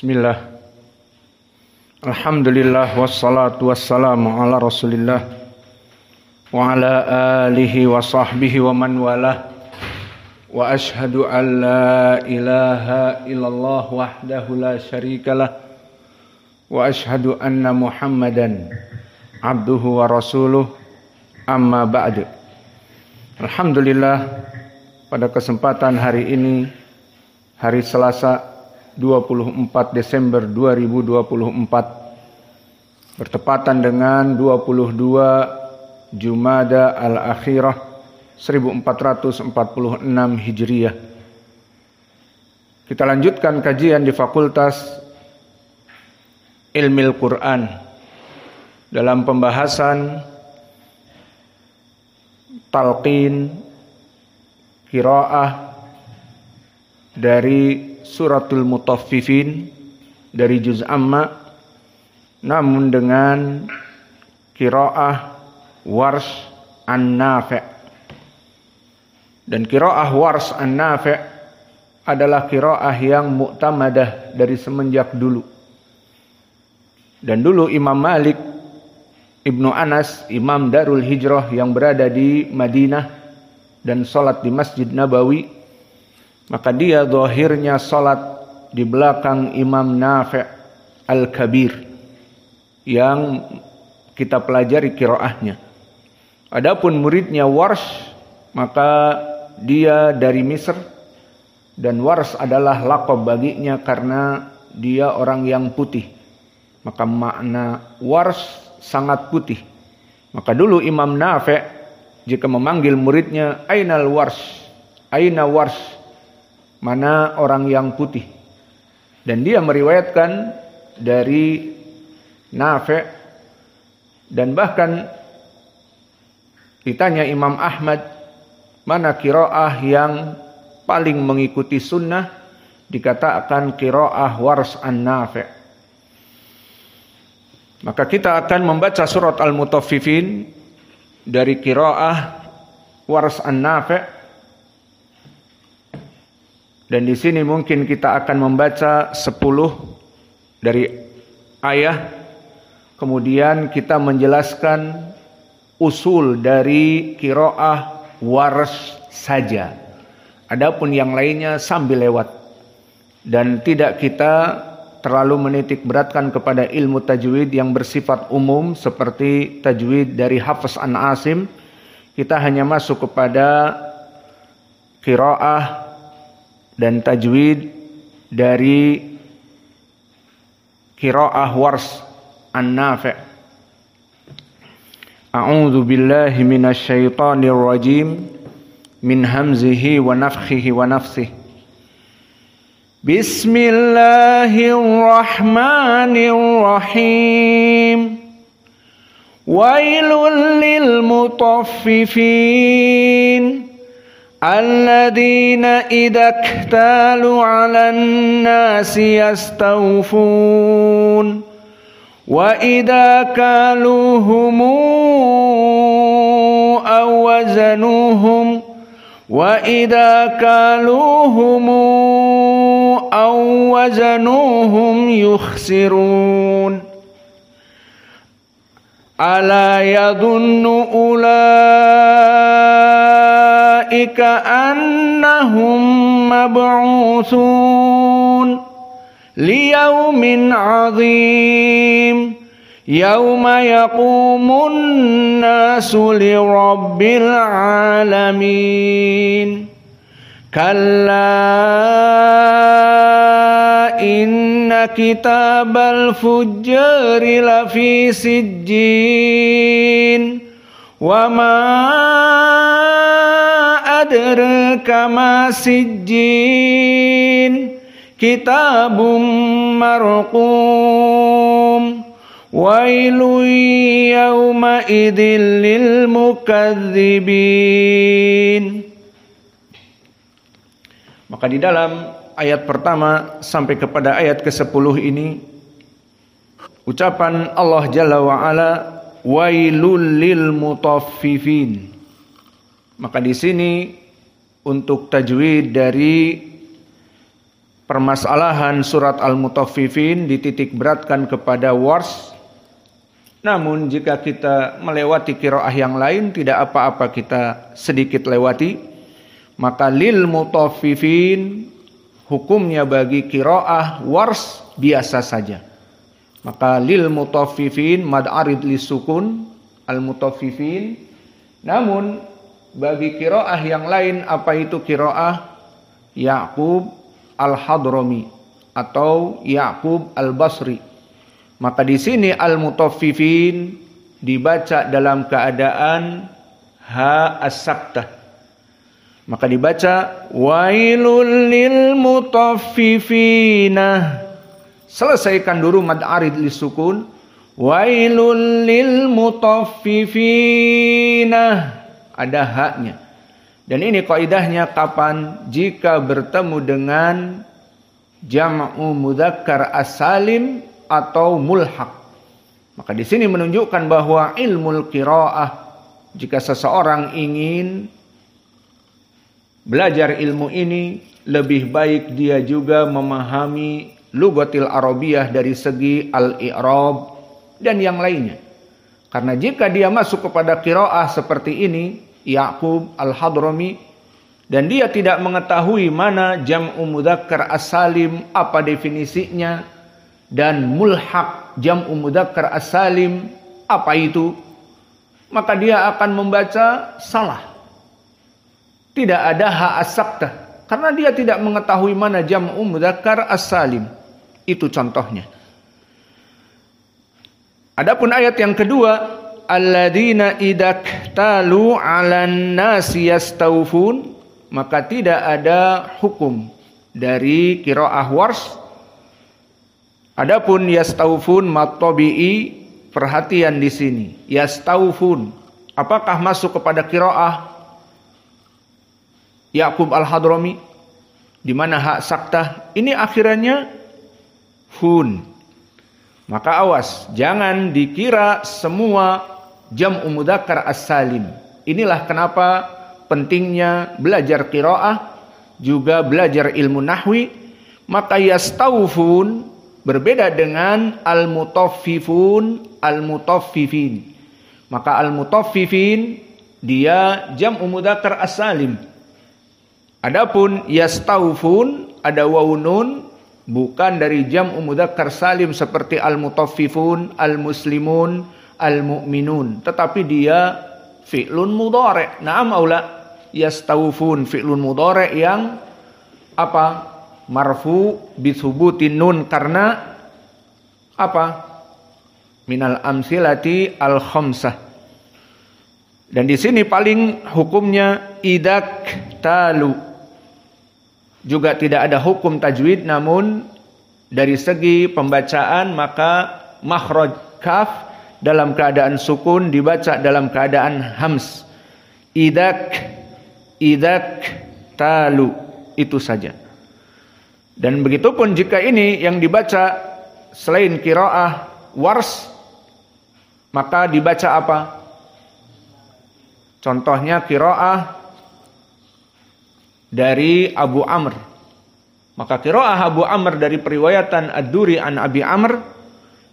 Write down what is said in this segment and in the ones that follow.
Bismillah. Alhamdulillah wassalatu wassalamu ala Rasulillah wa ala alihi wa sahbihi wa man walah. Wa ashhadu an la ilaha illallah wahdahu la syarikalah wa ashhadu anna Muhammadan abduhu wa rasuluh, amma ba'du. Alhamdulillah, pada kesempatan hari ini, hari Selasa 24 Desember 2024, bertepatan dengan 22 Jumada al-Akhirah 1446 Hijriyah. Kita lanjutkan kajian di Fakultas Ilmil Quran dalam pembahasan talqin qiraah dari Suratul Mutaffifin dari juz amma, namun dengan qiraah Warsh an-Nafi'. Dan qiraah Warsh an-Nafi' adalah qiraah yang mu'tamadah dari semenjak dulu. Dan dulu Imam Malik Ibnu Anas, Imam Darul Hijrah yang berada di Madinah dan sholat di Masjid Nabawi, maka dia zahirnya salat di belakang Imam Nafi' Al-Kabir yang kita pelajari qiraahnya. Adapun muridnya Warsh, maka dia dari Misr, dan Warsh adalah laqab baginya karena dia orang yang putih. Maka makna Warsh sangat putih. Maka dulu Imam Nafi' jika memanggil muridnya, Ainal Warsh, Aina Warsh, mana orang yang putih. Dan dia meriwayatkan dari Nafi', dan bahkan ditanya Imam Ahmad, mana qiraah yang paling mengikuti sunnah, dikatakan qiraah Warsh an-Nafi'. Maka kita akan membaca surat Al-Mutaffifin dari qiraah Warsh an-Nafi'. Dan di sini mungkin kita akan membaca 10 dari ayat. Kemudian kita menjelaskan usul dari qiraah Warsh saja. Adapun yang lainnya sambil lewat. Dan tidak kita terlalu menitik beratkan kepada ilmu tajwid yang bersifat umum seperti tajwid dari Hafiz an Asim. Kita hanya masuk kepada qiraah dan tajwid dari qiraah Warsh an-Nafi'. A'udzu billahi minasy syaithanir rajim min hamzihi wa nafthihi wa nafsihi. Bismillahirrahmanirrahim. Wailul lil mutaffifin alladzina idza iktalu 'alan nasi yastawfun wa idza kaluhum aw wazanuhum wa idza kaluhum aw wazanuhum yukhsirun. Ala yadhunnu ulaika annahum mab'utsun liyaumin 'adzim yauma yaqumun nasu lirabbil alamin. Kalla inna kitabal fujjari lafi sijjin wa ma adraka ma sijjin kitabum marqum wailun yawma idzil lil mukadzibin. Maka di dalam ayat pertama sampai kepada ayat ke-10 ini ucapan Allah Jalla wa Ala, wailul lil mutaffifin. Maka di sini untuk tajwid dari permasalahan surat Al-Mutaffifin dititik beratkan kepada wars. Namun jika kita melewati qiraah yang lain, tidak apa-apa kita sedikit lewati. Maka lil mutaffifin hukumnya bagi qiraah wars biasa saja. Maka lil mutaffifin mad arid lisukun al-mutaffifin. Namun bagi qiraah yang lain, apa itu qiraah Ya'qub al-Hadrami atau Ya'qub al-Basri, maka di sini al-mutaffifin dibaca dalam keadaan ha as-saktah. Maka dibaca wailul lil mutaffifina. Selesaikan dulu mad arid lisukun. Wailul lil mutaffifina. Ada haknya. Dan ini kaidahnya kapan? Jika bertemu dengan jam'u mudzakkar as-salim atau mulhaq. Maka di sini menunjukkan bahwa ilmu qiraah, jika seseorang ingin belajar ilmu ini, lebih baik dia juga memahami lugatil arabiyah dari segi al-i'rab dan yang lainnya. Karena jika dia masuk kepada qiraah seperti ini, Ya'qub al-Hadrami, dan dia tidak mengetahui mana jam'u mudzakkar as-salim, apa definisinya, dan mulhaq jam'u mudzakkar as-salim apa itu, maka dia akan membaca salah. Tidak ada ha as-saktah karena dia tidak mengetahui mana jam'u mudzakkar as-salim. Itu contohnya. Adapun ayat yang kedua, alladzina idaktalu 'alan nasi yastawfun, maka tidak ada hukum dari qiraah wars. Adapun yastawfun matabi'i, perhatian di sini. Yastawfun, apakah masuk kepada qiraah Ya'qub al-Hadrami di mana hak saktah ini akhirannya fun? Maka awas, jangan dikira semua jam'u mudzakkar as-salim. Inilah kenapa pentingnya belajar qiraah, juga belajar ilmu nahwi. Maka yastawfun berbeda dengan al-mutaffifun, al-mutaffifin. Maka al-mutaffifin dia jam'u mudzakkar as-salim. Adapun yastawfun ada wawu nun, bukan dari jam'u mudzakkar salim seperti al-mutaffifun, al-muslimun, al-mu'minun, tetapi dia fi'lun mudhari'. Na'am aula, yastawfun fi'lun mudhari' yang apa? Marfu bithubutin nun, karena apa? Minal amsilati al khamsah. Dan di sini paling hukumnya idak talu. Juga tidak ada hukum tajwid, namun dari segi pembacaan maka makhraj kaf dalam keadaan sukun dibaca dalam keadaan hams. Idak talu, itu saja. Dan begitupun jika ini yang dibaca selain qiraah wars, maka dibaca apa? Contohnya qiraah dari Abu Amr. Maka qiraah Abu Amr dari periwayatan Ad-Duri an Abi Amr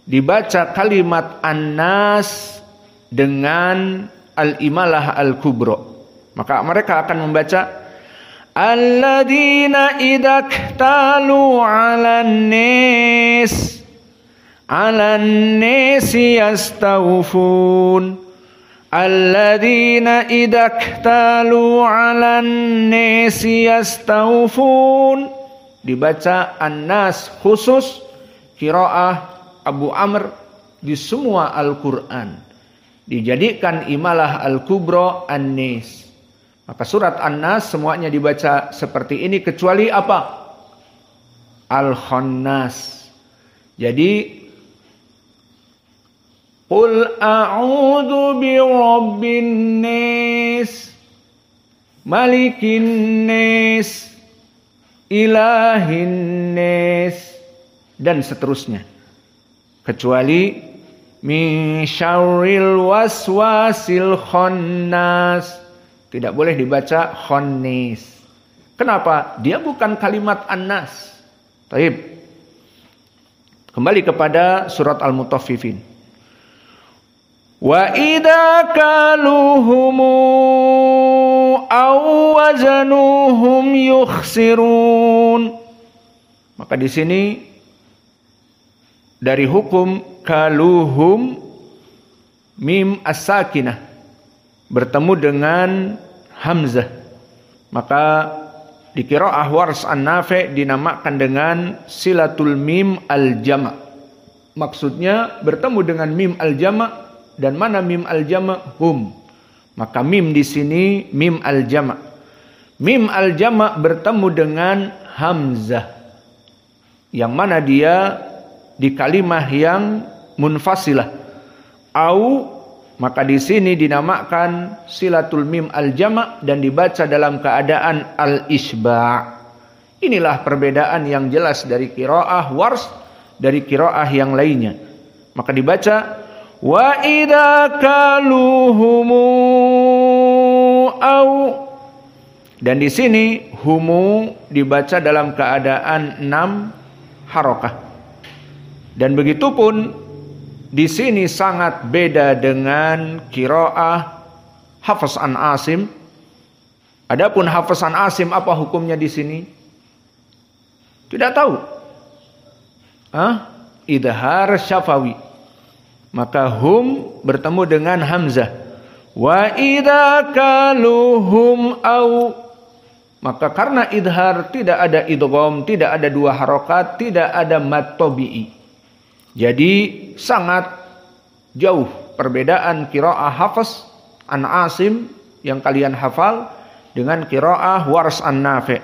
dibaca kalimat an-nas dengan al-imalah al-kubra. Maka mereka akan membaca alladzina idaktalu 'alan nasi yastawfun. Alladzina idaktalu 'alan nasi yastawfun. Dibaca an-nas khusus qiraah Abu Amr di semua Al-Qur'an. Dijadikan imalah al-kubra an-nas. Maka surat An-Nas semuanya dibaca seperti ini kecuali apa? Al-Khannas. Jadi Qul a'udzu birabbin nas, malikin nas, ilahin nas, dan seterusnya. Kecuali min syarril waswasil khannas. Tidak boleh dibaca khannis. Kenapa? Dia bukan kalimat an-nas. Taib. Kembali kepada surat Al-Mutaffifin. Wa idza kaluhum aw wazanuhum yukhsirun. Maka di sini dari hukum kaluhum mim as-sakinah bertemu dengan hamzah. Maka di qiraah Wars An-Nafi' dinamakan dengan silatul mim al-jama'. Maksudnya bertemu dengan mim al-jama', dan mana mim al-jama'? Hum. Maka mim di sini mim al-jama'. Mim al-jama' bertemu dengan hamzah, yang mana dia di kalimah yang munfasilah. Au, maka di sini dinamakan silatul mim al-jama' dan dibaca dalam keadaan al-isba'. Inilah perbedaan yang jelas dari qiraah Wars dari qiraah yang lainnya. Maka dibaca wa idza kaluhumu au, dan di sini humu dibaca dalam keadaan 6 harokah. Dan begitu pun di sini sangat beda dengan qiraah Hafs an Asim. Adapun Hafs an Asim apa hukumnya di sini? Tidak tahu. Idhar syafawi. Maka hum bertemu dengan hamzah. Wa idza kaluhum au. Maka karena idhar tidak ada idgham, tidak ada 2 harokat, tidak ada mad tabi'i. Jadi sangat jauh perbedaan qiraah Hafs an Asim yang kalian hafal dengan qiraah Wars An-Nafi'.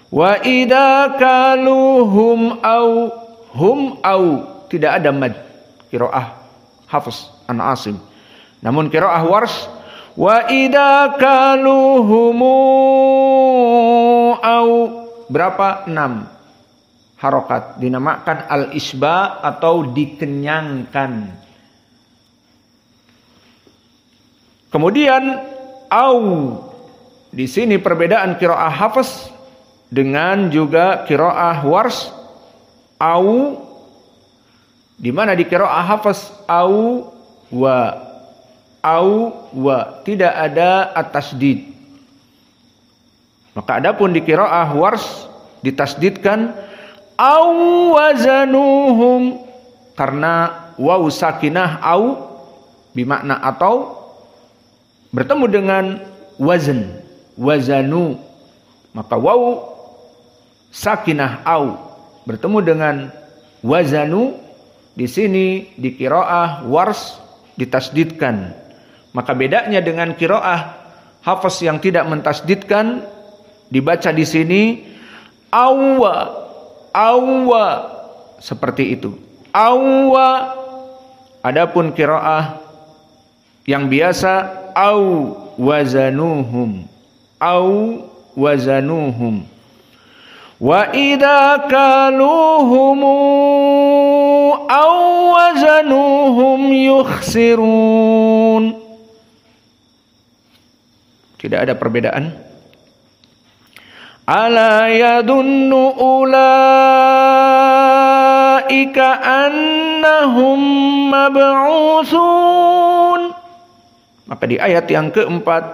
Wa idza kaluhum au, hum au, tidak ada mad qiraah Hafs an Asim. Namun qiraah Wars wa idza kaluhumu au, berapa? 6 harokat, dinamakan al-isba atau dikenyangkan. Kemudian au, di sini perbedaan qiraah Hafs dengan juga qiraah Wars. Au, di mana di qiraah Hafs au wa tidak ada at-tasdid. Maka adapun di qiraah Wars ditasdidkan au wazanuhum, karena waw sakinah au bermakna atau bertemu dengan wazan, wazanu. Maka waw sakinah au bertemu dengan wazanu. Di sini di qiraah Wars ditasdidkan. Maka bedanya dengan qiraah Hafs yang tidak mentasdidkan, dibaca di sini awwa, awwa, seperti itu. Awwa. Adapun qiraah yang biasa au wazanuhum, au wazanuhum. Wa idza kaluhumu aw wazanuhum yukhsirun. Tidak ada perbedaan. Ala yadunnu ulaika annahum mab'usun. Maka di ayat yang keempat,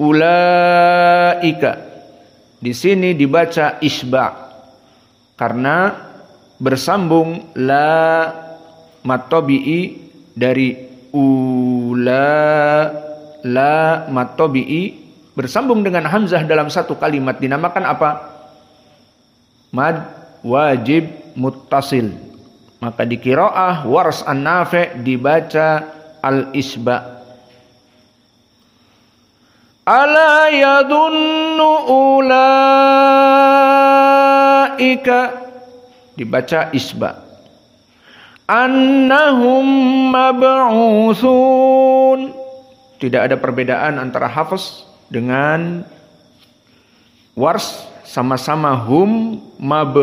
ulaika, di sini dibaca isba karena bersambung la matobi'i dari la matobi'i bersambung dengan hamzah dalam satu kalimat, dinamakan apa? Mad wajib muttasil. Maka di qiraah Wars An-Nafi' dibaca al-isba. Ala yadunnu ulaika, dibaca isba. Annahum mab'usun. Tidak ada perbedaan antara Hafs dengan Wars, sama-sama hum mab,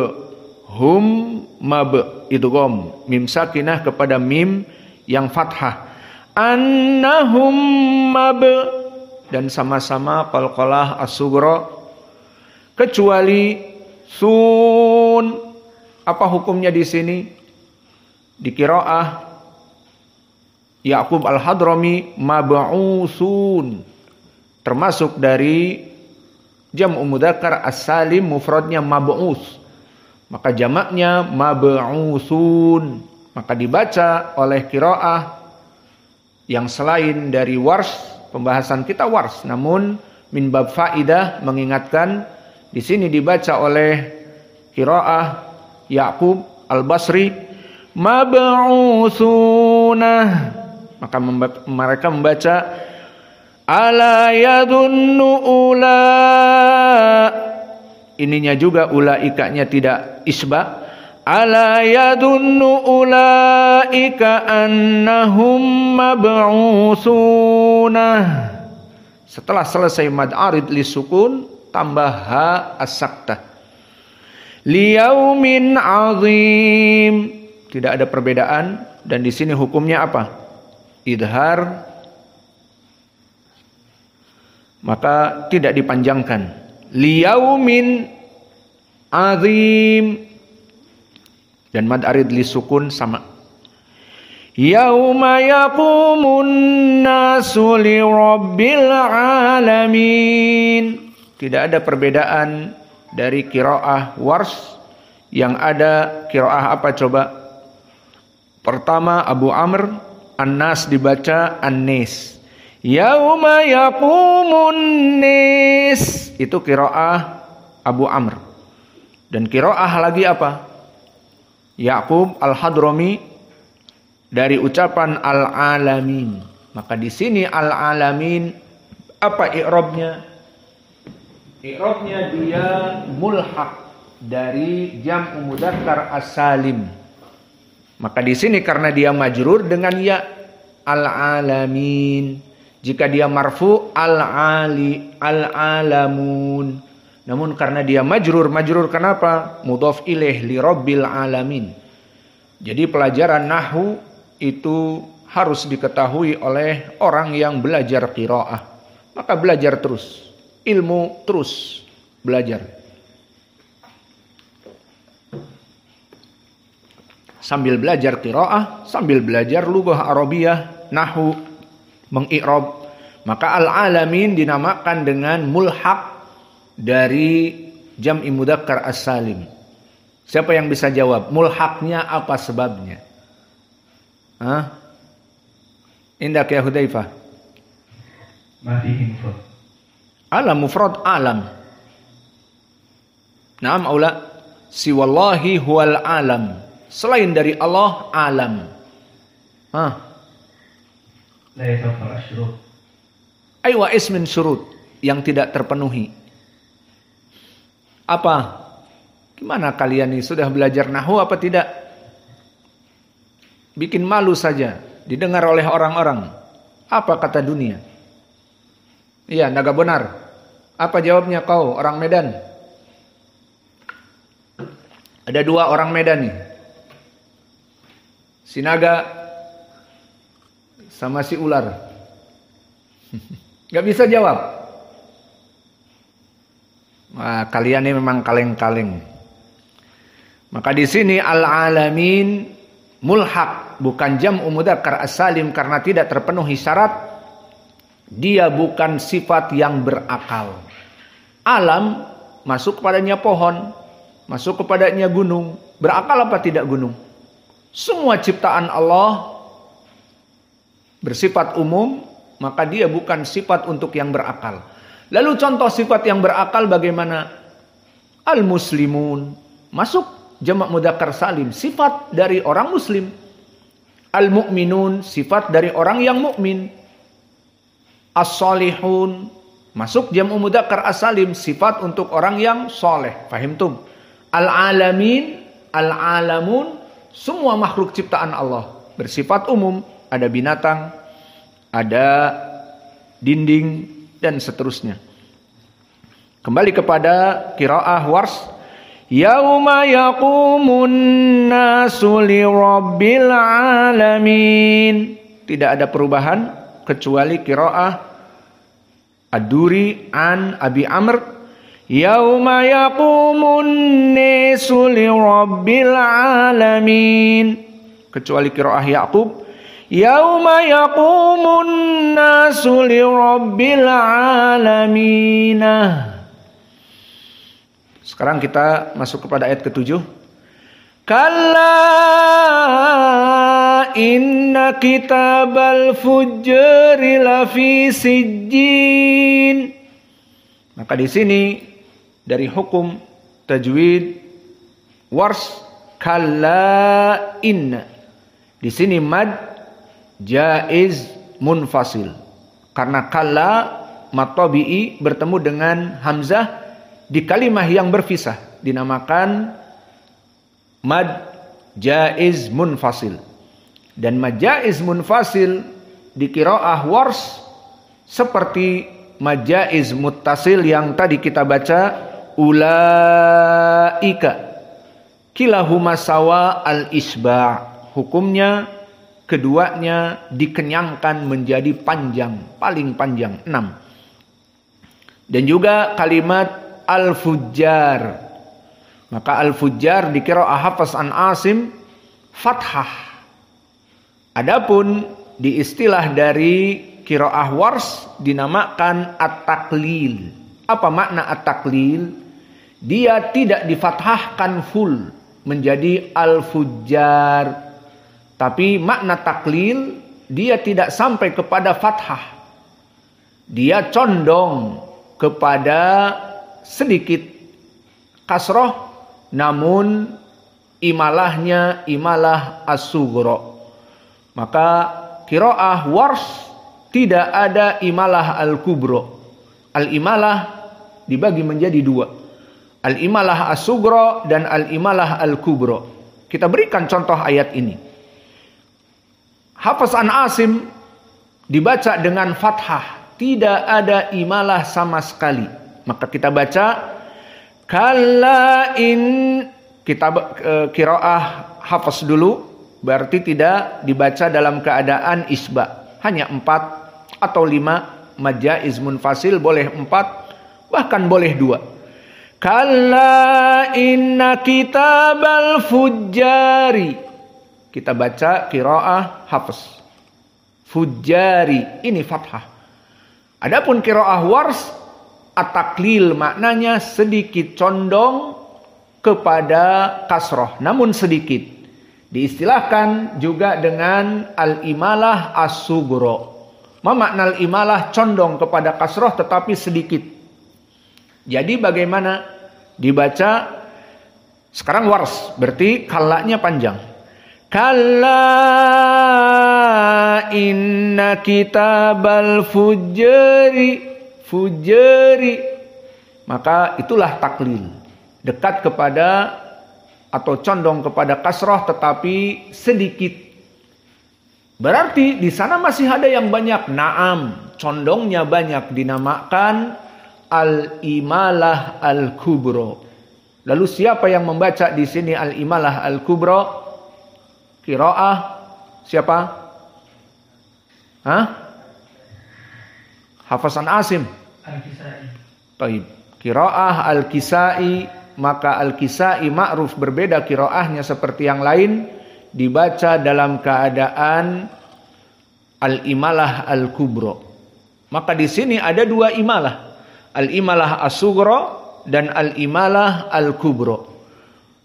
idgham mim sakinah kepada mim yang fathah. Annahum mab, dan sama-sama qalqalah as-sughra, kecuali Apa hukumnya di sini? Di qiraah Ya'qub Al-Hadrami mab'usun, termasuk dari jam'u mudzakkar as-salim, mufradnya mab'us, maka jamaknya mab'usun. Maka dibaca oleh qiraah yang selain dari Wars, pembahasan kita Wars, namun min bab faidah mengingatkan di sini dibaca oleh qiraah Ya'qub Al-Basri mab'usuna. Maka mereka membaca ala yadunnu ula. Ininya juga ulaikanya tidak isba. Ala yadunnu ulaika annahum mab'usuna. Setelah selesai mad arid li sukun, tambah ha as-saktah. Liyaumin azim. Tidak ada perbedaan, dan di sini hukumnya apa? Idhar, maka tidak dipanjangkan. Liyaumin azim, dan mad arid li sukun sama. Yauma yaqumun nasu li rabbil alamin. Tidak ada perbedaan dari qiraah Wars. Yang ada qiraah apa coba? Pertama Abu Amr, An-Nas dibaca An-Nis. Yauma yaqumun nis. Itu qiraah Abu Amr. Dan qiraah lagi apa? Ya'qub Al-Hadrami dari ucapan al-alamin. Maka di sini al-alamin apa i'rabnya? I'rabnya dia mulhaq dari jam'u mudzakkar as-salim. Maka di sini karena dia majrur dengan ya al-alamin. Jika dia marfu al-alamun. Namun karena dia majrur kenapa? Mudhaf ilaih li rabbil alamin. Jadi pelajaran nahwu itu harus diketahui oleh orang yang belajar qiraah. Maka belajar terus. Ilmu terus belajar. Sambil belajar qiraah, sambil belajar lughah Arabiyah, nahwu, mengi'rab. Maka al-alamin dinamakan dengan mulhaq dari jam'i mudzakkar as-salim. Siapa yang bisa jawab? Mulhaqnya apa sebabnya? Hah? Indak ya Hudzaifah? Mafihi mufrad. Alam mufrad alam. Naam aula. Siwallahi huwal alam. Selain dari Allah, alam. Hah? La yatawaffar asy-syurut. Aywa ismin syurut yang tidak terpenuhi. Apa? Gimana kalian ini sudah belajar nahwu apa tidak? Bikin malu saja didengar oleh orang-orang. Apa kata dunia? Iya, naga benar. Apa jawabnya kau orang Medan? Ada dua orang Medan nih. Si naga sama si ular. Gak bisa jawab. Wah, kalian ini memang kaleng-kaleng. Maka di sini al-alamin mulhaq, bukan jam'u mudzakkar as-salim karena tidak terpenuhi syarat. Dia bukan sifat yang berakal. Alam masuk kepadanya pohon, masuk kepadanya gunung. Berakal apa tidak gunung? Semua ciptaan Allah bersifat umum, maka dia bukan sifat untuk yang berakal. Lalu contoh sifat yang berakal bagaimana? Al-muslimun, masuk jamak mudzakkar salim, sifat dari orang muslim. Al-mu'minun, sifat dari orang yang mukmin. As-salihun, masuk jamak mudzakkar as-salim, sifat untuk orang yang soleh. Fahimtum? Al-alamin, al-alamun, semua makhluk ciptaan Allah bersifat umum, ada binatang, ada dinding dan seterusnya. Kembali kepada qiraah Wars, yauma yaqumun nasu li rabbil alamin. Tidak ada perubahan kecuali qiraah Ad-Duri an Abi Amr, Yauma yaqumun nasu li rabbil alamin. Kecuali qiraah Yaqub. Yauma yaqumun nasu li rabbil alamin. Sekarang kita masuk kepada ayat ke-7. Kalla inna kitabal fujjari lafi sijjin. Maka di sini dari hukum tajwid wars kalla inna. Di sini mad jaiz munfasil. Karena kalla mad tabi'i bertemu dengan hamzah di kalimah yang berpisah dinamakan mad jaiz munfasil. Dan mad jaiz munfasil di qiraah wars seperti mad jaiz muttasil yang tadi kita baca ulaika kilahuma sawa al-isba'. Hukumnya keduanya dikenyangkan menjadi panjang, paling panjang 6. Dan juga kalimat al-fujjar. Maka al-fujjar di qiraah Hafs an Asim fathah. Adapun di istilah dari qiraah wars dinamakan at-taklil. Apa makna at-taklil? Dia tidak difathahkan full menjadi al-fujjar. Tapi makna taklil dia tidak sampai kepada fathah. Dia condong kepada sedikit kasroh, namun imalahnya imalah as-sughra. Maka qiraah wars tidak ada imalah al-kubra. Al-imalah dibagi menjadi 2. Al-imalah as-sughra dan al-imalah al-kubra. Kita berikan contoh ayat ini. Hafs an Asim dibaca dengan fathah, tidak ada imalah sama sekali. Maka kita baca kalla in, kita qiraah Hafs dulu, berarti tidak dibaca dalam keadaan isba. Hanya 4 atau 5 mad jaiz munfasil, boleh 4 bahkan boleh 2. Kalla inna kitabal fujjari. Kita baca qiraah Hafs. Fujjari ini fathah. Adapun qiraah wars at-taklil maknanya sedikit condong kepada kasroh, namun sedikit. Diistilahkan juga dengan al-imalah as-sughra. Makna al-imalah condong kepada kasroh tetapi sedikit. Jadi bagaimana dibaca? Sekarang wars berarti kalanya panjang. Kalla inna kitabal fujjari. Maka itulah taklil. Dekat kepada atau condong kepada kasroh tetapi sedikit. Berarti di sana masih ada yang banyak. Naam, condongnya banyak, dinamakan al-imalah al-kubra. Lalu siapa yang membaca di sini al-imalah al-kubra? Qiraah siapa? Hafs an Asim. Al-Kisai. Taib. Qiraah al-Kisai, maka al-Kisai ma'ruf berbeda qiraahnya seperti yang lain, dibaca dalam keadaan al-imalah al-kubra. Maka di sini ada 2 imalah. Al-imalah as-sughra dan al-imalah al-kubra.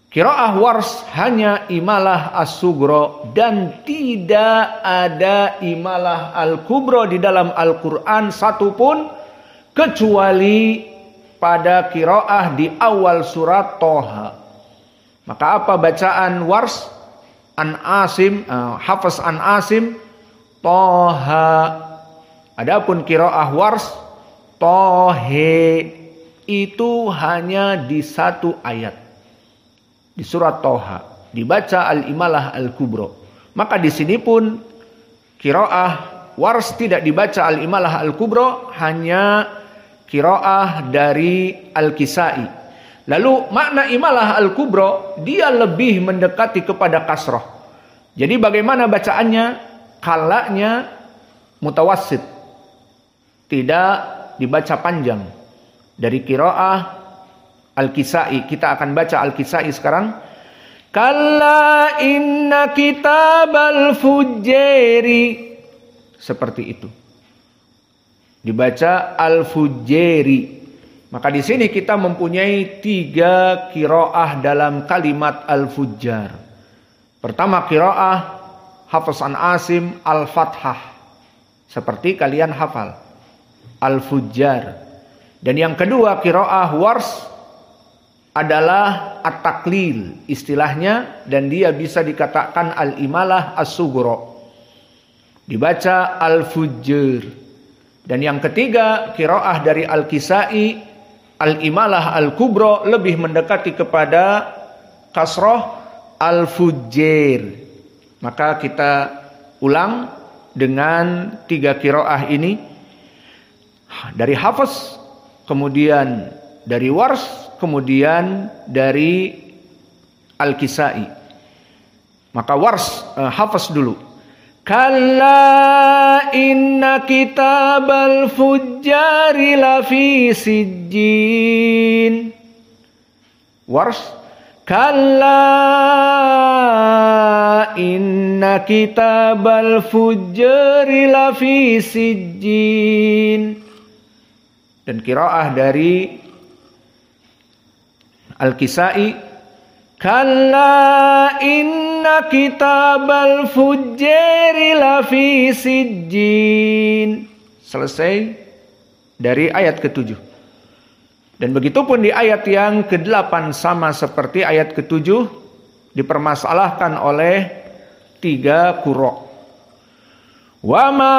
Qiraah wars hanya imalah as-sughra dan tidak ada imalah al-kubra di dalam Al-Quran satupun kecuali pada qiraah di awal surat Toha. Maka apa bacaan wars an Asim, Hafs an Asim, Toha. Adapun qiraah wars Tohe itu hanya di 1 ayat. Di surat Toha dibaca al-imalah al-kubra. Maka di sini pun qiraah wars tidak dibaca al-imalah al-kubra, hanya qiraah dari al-Kisai. Lalu makna imalah al-kubra dia lebih mendekati kepada kasroh. Jadi bagaimana bacaannya? Kalanya mutawassit, tidak dibaca panjang. Dari qiraah Al-Kisai. Kita akan baca Al-Kisai sekarang. Kalla inna kitabal fujjari. Seperti itu. Dibaca al-fujjari. Maka di sini kita mempunyai 3 qiraah dalam kalimat al-fujjar. Pertama qiraah Hafs an Asim al-fathah. Seperti kalian hafal. Al-fujjar. Dan yang kedua qiraah Wars adalah at-taklil istilahnya, dan dia bisa dikatakan al-imalah as-sughra. Dibaca al-fujjar. Dan yang ketiga qiraah dari al-Kisai al-imalah al-kubra, lebih mendekati kepada kasrah al-fujjar. Maka kita ulang dengan 3 qiraah ini. Dari Hafs, kemudian dari Wars, kemudian dari Al-Kisai. Maka Hafs dulu. Kalla inna kitabal fujjari lafi sijjin. Wars. Kalla inna kitabal fujjari lafi sijjin. Dan qiraah dari Al-Kisai, kalla inna kitabal fujjari lafi sijjin. Selesai dari ayat ke-7. Dan begitu pun di ayat yang ke-8 sama seperti ayat ke-7, dipermasalahkan oleh 3 qurra. Wa ma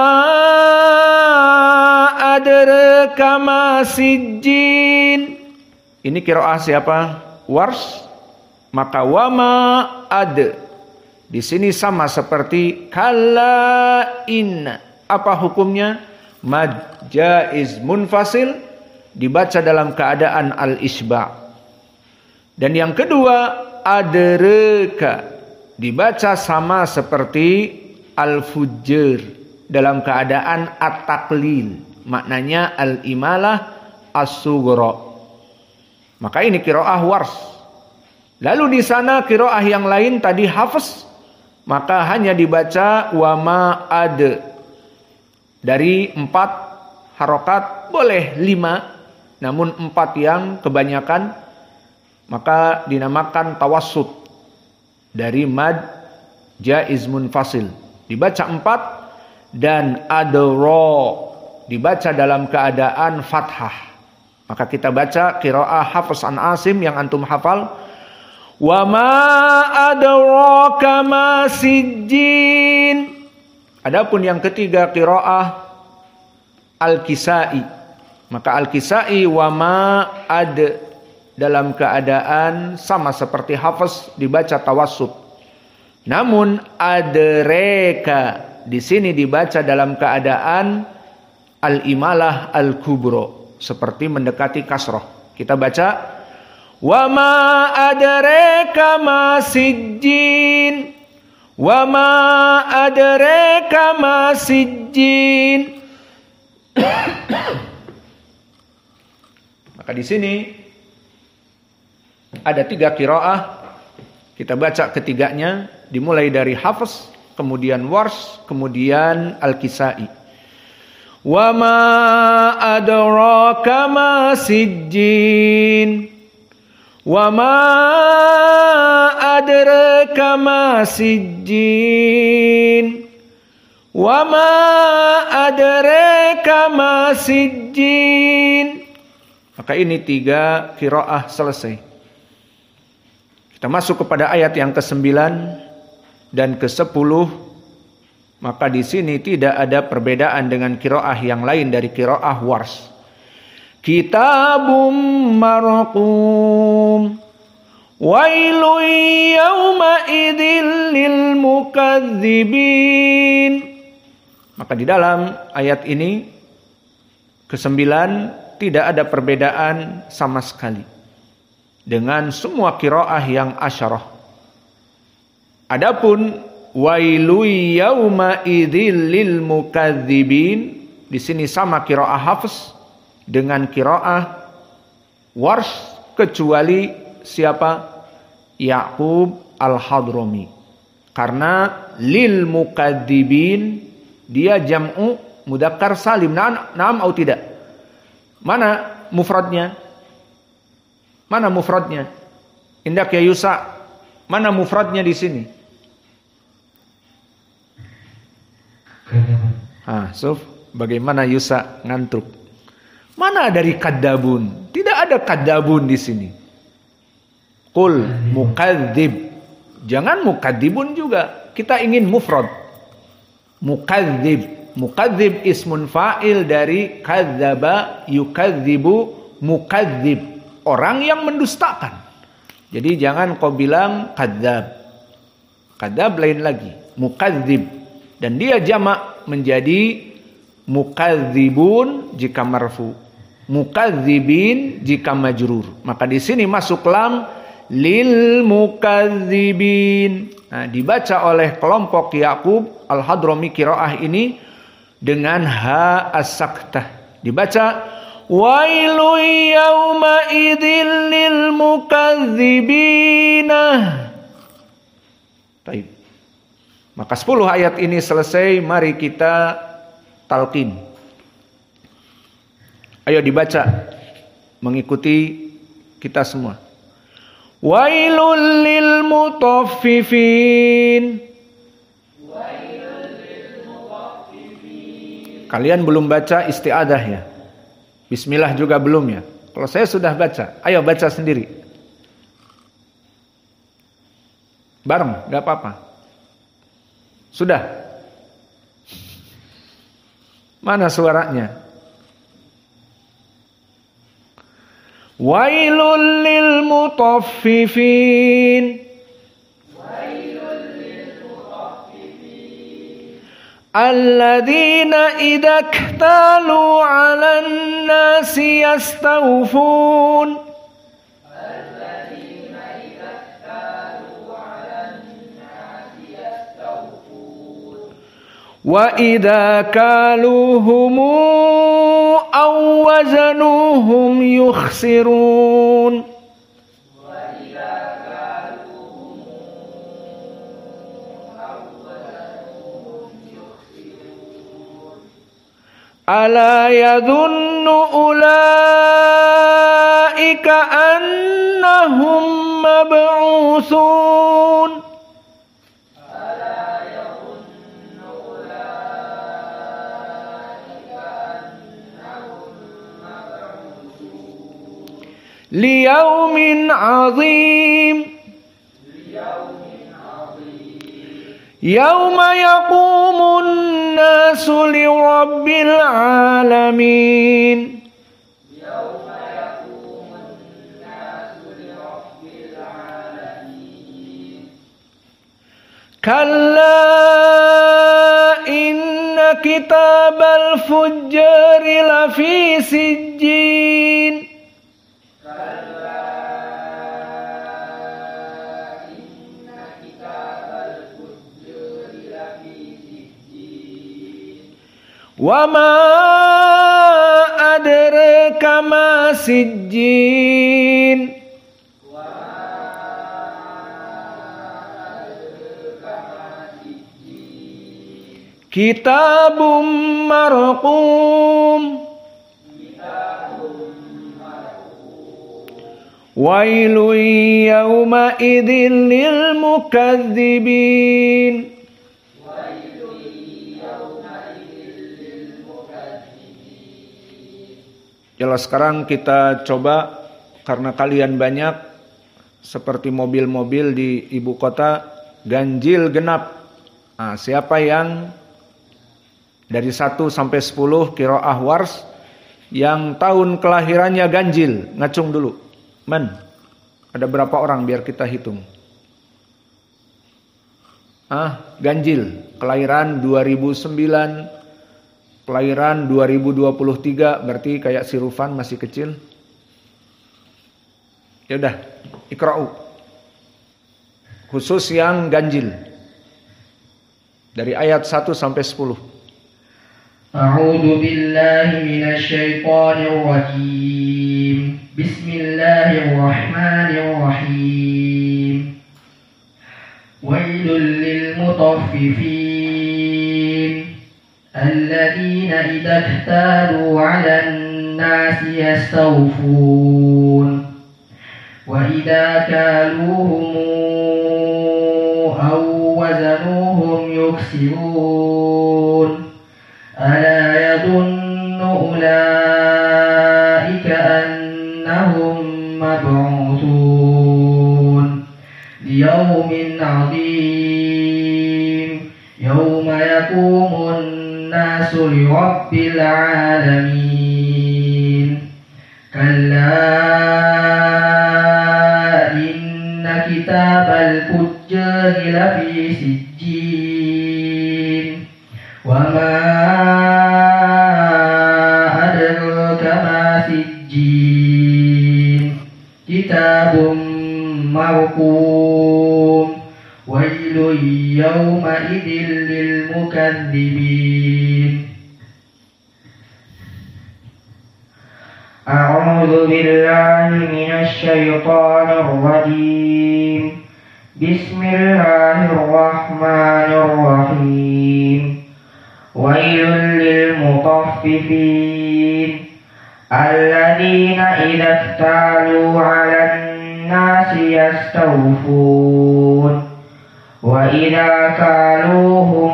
adraka ma sijjin. Ini qiraah siapa? Wars. Maka wama ad. Di sini sama seperti kalla inna. Apa hukumnya? Mad jaiz munfasil, dibaca dalam keadaan al-isba'. Dan yang kedua adraka, dibaca sama seperti al-fujjar dalam keadaan at-taklil. Maknanya al-imalah as-sughra. Maka ini qiraah Wars. Lalu di sana qiraah yang lain tadi Hafs, maka hanya dibaca wama ad. Dari 4 harokat boleh 5, namun 4 yang kebanyakan maka dinamakan tawassut dari mad jaiz munfasil. Dibaca 4 dan adra dibaca dalam keadaan fathah. Maka kita baca qiraah Hafs an Asim yang antum hafal. Wa ma adraka ma sijjin. Adapun yang ketiga qiraah Al-Kisai. Maka Al-Kisai wa ma ad dalam keadaan sama seperti Hafs, dibaca tawassut. Namun adreka di sini dibaca dalam keadaan al-imalah al-kubra, seperti mendekati kasroh. Kita baca wa ma adraka ma sijjin. Wa ma adraka ma sijjin. Maka di sini ada 3 qiraah. Kita baca ketiganya, dimulai dari Hafs, kemudian Wars, kemudian Al-Kisai. Wa ma adraka ma sijjin. Wa ma adraka ma sijjin. Wa ma adraka ma sijjin. Maka ini 3 qiraah selesai. Kita masuk kepada ayat yang ke-9 dan ke-10. Maka di sini tidak ada perbedaan dengan qiraah yang lain dari qiraah Wars. Kitabum marqum wailun yawma idzil lil mukadzibin. Maka di dalam ayat ini ke-9 tidak ada perbedaan sama sekali dengan semua qiraah yang asyarah. Adapun wailu yauma idzil lil mukadzibin, di sini sama qiraah Hafs dengan qiraah Wars, kecuali siapa? Ya'qub al-Hadrami. Karena lil mukadzibin dia jam'u mudzakkar salim. Naam atau tidak? Mana mufradnya? Mana mufradnya? Indak ya Yusa. Mana mufradnya di sini? Suf, bagaimana Yusa ngantuk? Mana dari kadzabun? Tidak ada kadzabun di sini. Qul mukadzib. Jangan mukadzibun juga. Kita ingin mufrad. Mukadzib. Mukadzib ismun fa'il dari kadzaba yukadzibu mukadzib. Orang yang mendustakan. Jadi jangan kau bilang kadzab. Kadzab lain lagi. Mukadzib. Dan dia jamak menjadi mukadzibun jika marfu, mukadzibin jika majrur. Maka di sini masuk lam lil mukadzibin. Nah, dibaca oleh kelompok Ya'qub al-Hadrami qiraah ini dengan ha as-saktah. Dibaca wailu yauma idzil lil mukadzibina. Baik. Maka 10 ayat ini selesai, mari kita talqin. Ayo dibaca mengikuti kita semua. Wailul lil mutaffifin. Kalian belum baca isti'adah ya? Bismillah juga belum ya? Kalau saya sudah baca, ayo baca sendiri. Bareng, gak apa-apa. Sudah? Mana suaranya? Wailul lil mutaffifin. Alladzina idza iktalu 'alan nasi yastawfun. Wa idza kaluhum aw wazanuhum yukhsirun. Ala yadhunnu ulaika annahum mab'utsun. Liyaumin azim. Yauma yaqumun nasu lirabbil alamin. Kalla inna kitabal fujjari lafi sijjin. Wa ma adraka ma sijjin. Kitabum marqum. Wailun yawma idzil lil mukadzibin. Jelas, sekarang kita coba, karena kalian banyak seperti mobil-mobil di ibu kota, ganjil genap. Nah, siapa yang dari 1 sampai 10 qiraah wars yang tahun kelahirannya ganjil, ngacung dulu. Man, ada berapa orang biar kita hitung? Ganjil, kelahiran 2009, kelahiran 2023, berarti kayak si Rufan masih kecil. Ya udah, ikra'u. Khusus yang ganjil. Dari ayat 1 sampai 10. A'udzu billahi minasy syaithanir rajim. Bismillah الله الرحمن الرحيم ويل للمطففين الذين إذا اكتالوا على الناس يستوفون وإذا كالوهم أو وزنوهم يخسرون ألا يظن أولئك أنهم مبعوثون ليوم عظيم يوم يقوم الناس لرب العالمين كلا إن كتاب الفجار لفي سجين وما أدراك ما سجين كتاب مرقوم ويل يومئذ للمكذبين أعوذ بالله من الشيطان الرجيم بسم الله الرحمن الرحيم ويل للمطففين الذين إذا اكتالوا على الناس يستوفون وإذا كالوهم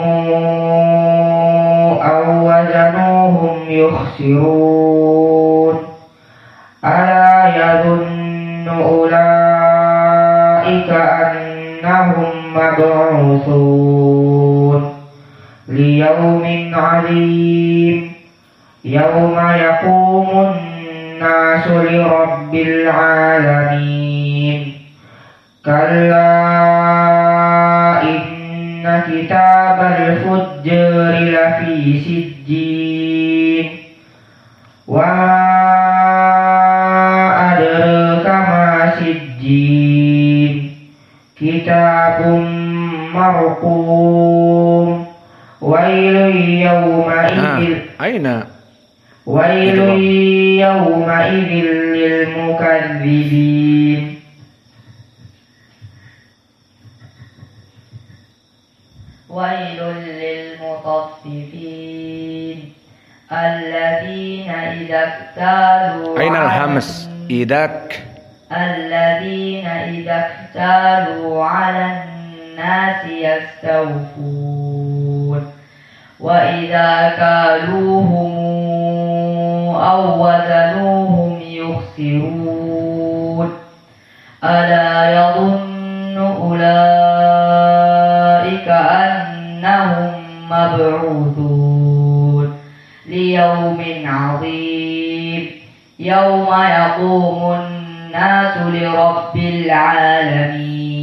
أو وزنوهم يخسرون ألا يظن أولئك أنهم مبعوثون ليوم عظيم يوم يقوم الناس لرب العالمين كلا إن كتاب الفجار لفي سجين وما أدراك ما سجين كتاب مرقوم ويل يومئذ للمكذبين ويل للمطففين الذين إذا اكتالوا أين الهمس الذين إذا اكتالوا على الناس يستوفون وإذا كالوهم أو وزنوهم يخسرون ألا يظن أولئك أنهم مبعوثون ليوم عظيم يوم يقوم الناس لرب العالمين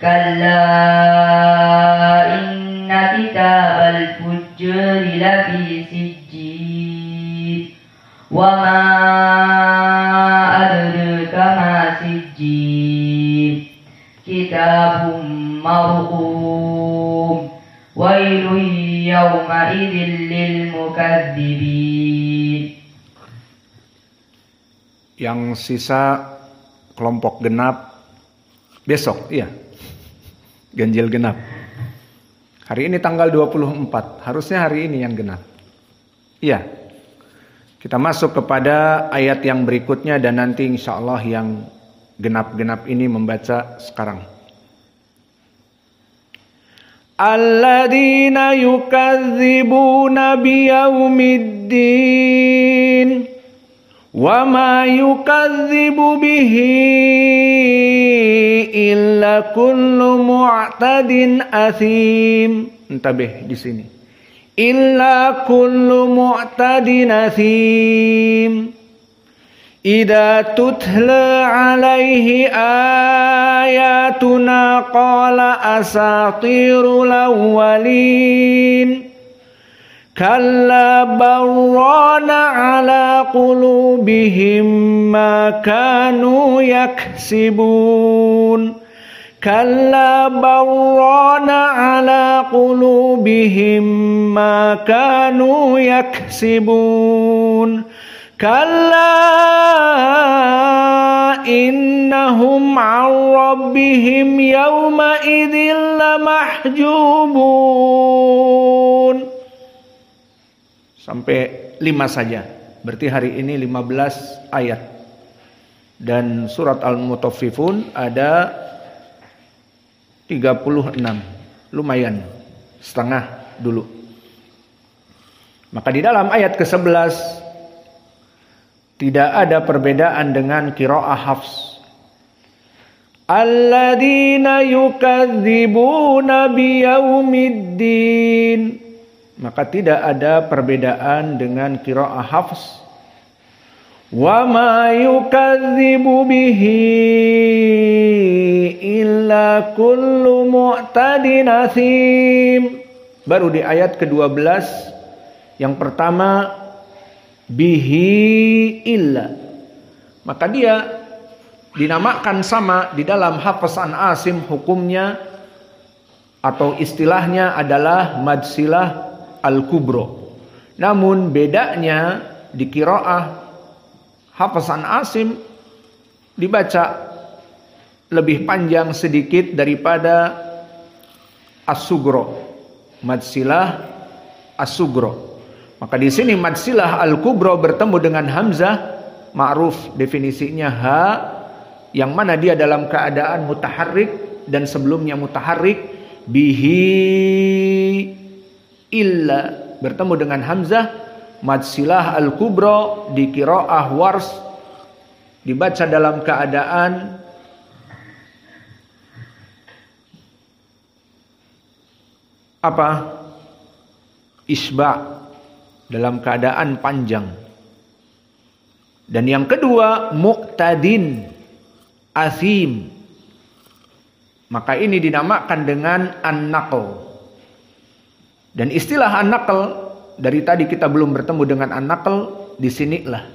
كلا إن كتاب الفجار لفي سجين وما أدراك ما سجين كتاب مرقوم ويل يومئذ للمكذبين. Yang sisa kelompok genap besok, iya. Ganjil genap. Hari ini tanggal 24, harusnya hari ini yang genap. Iya. Kita masuk kepada ayat yang berikutnya dan nanti insya Allah yang genap-genap ini membaca sekarang. Alladzina yukadzibuna biyaumiddin wa ma yukadzibu bihi illa kullu mu'tadin athim. Entabeh di sini. Illa kullu mu'tadin athim. Idza tutla alaihi ayatuna qala asatirul awwalin. Kalla barrana ala qulubihim ma kanu yaksibun. Kalla barrana ala qulubihim ma kanu yaksibun. Kalla innahum 'an rabbihim yawma idzin lamahjubun. Sampai 5 saja. Berarti hari ini 15 ayat. Dan surat Al-Mutaffifun ada 36. Lumayan. Setengah dulu. Maka di dalam ayat ke-11 tidak ada perbedaan dengan qiraah Hafs. Alladzina yukadzibuna biyaumiddin. Maka tidak ada perbedaan dengan qiraah Hafs. Wa ma yukadzibu bihi illa kullu mu'tadin asim. Baru di ayat ke-12 yang pertama bihi illa. Maka dia dinamakan sama di dalam Hafs an Asim, hukumnya atau istilahnya adalah madsilah al-kubro. Namun bedanya di qiraah Hafs an Asim dibaca lebih panjang sedikit daripada as-sugro. Madsilah as-sugro. Maka di sini madsilah al-kubro bertemu dengan hamzah, ma'ruf definisinya ha, yang mana dia dalam keadaan mutaharrik dan sebelumnya mutaharrik. Bihi illa bertemu dengan hamzah. Madsilah al-kubro di qiraah Wars dibaca dalam keadaan apa? Isba', dalam keadaan panjang. Dan yang kedua muqtadin asim. Maka ini dinamakan dengan an-naql. Dan istilah an-naql dari tadi kita belum bertemu dengan an-naql, di sinilah.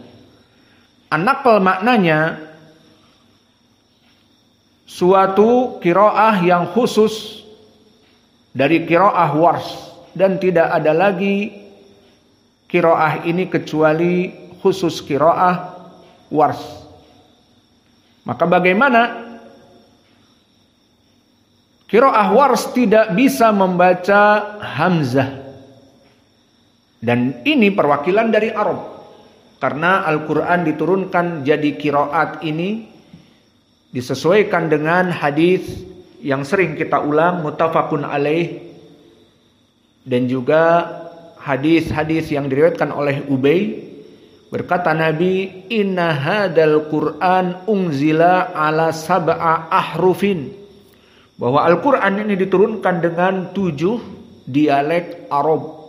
An-naql maknanya suatu qiraah yang khusus dari qiraah Wars, dan tidak ada lagi qiraah ini kecuali khusus qiraah Wars. Maka bagaimana qiraah Wars tidak bisa membaca hamzah? Dan ini perwakilan dari Arab. Karena Al-Quran diturunkan jadi qiraat ini disesuaikan dengan hadis yang sering kita ulang, muttafaqun alaih, dan juga hadis-hadis yang diriwayatkan oleh Ubay. Berkata Nabi, inna hadal Qur'an unzila ala sab'a ahrufin. Bahwa Al-Quran ini diturunkan dengan 7 dialek Arab.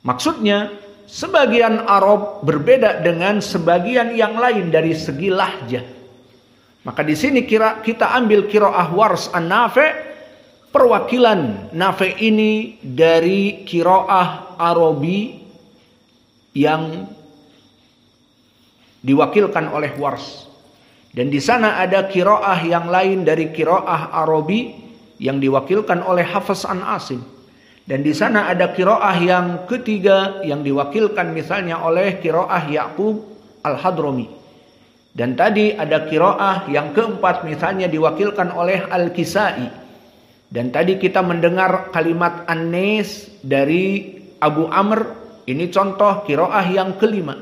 Maksudnya, sebagian Arab berbeda dengan sebagian yang lain dari segi lahjah. Maka di sini kita ambil qiraah Wars an-Nafi', perwakilan Nafi' ini dari qiraah Arabi yang diwakilkan oleh Wars. Dan di sana ada qiraah yang lain dari qiraah Arabi yang diwakilkan oleh Hafs an Asim. Dan di sana ada qiraah yang ketiga yang diwakilkan misalnya oleh qiraah Ya'qub al-Hadrami. Dan tadi ada qiraah yang keempat misalnya diwakilkan oleh Al-Kisai. Dan tadi kita mendengar kalimat an-Nas dari Abu Amr. Ini contoh qiraah yang kelima.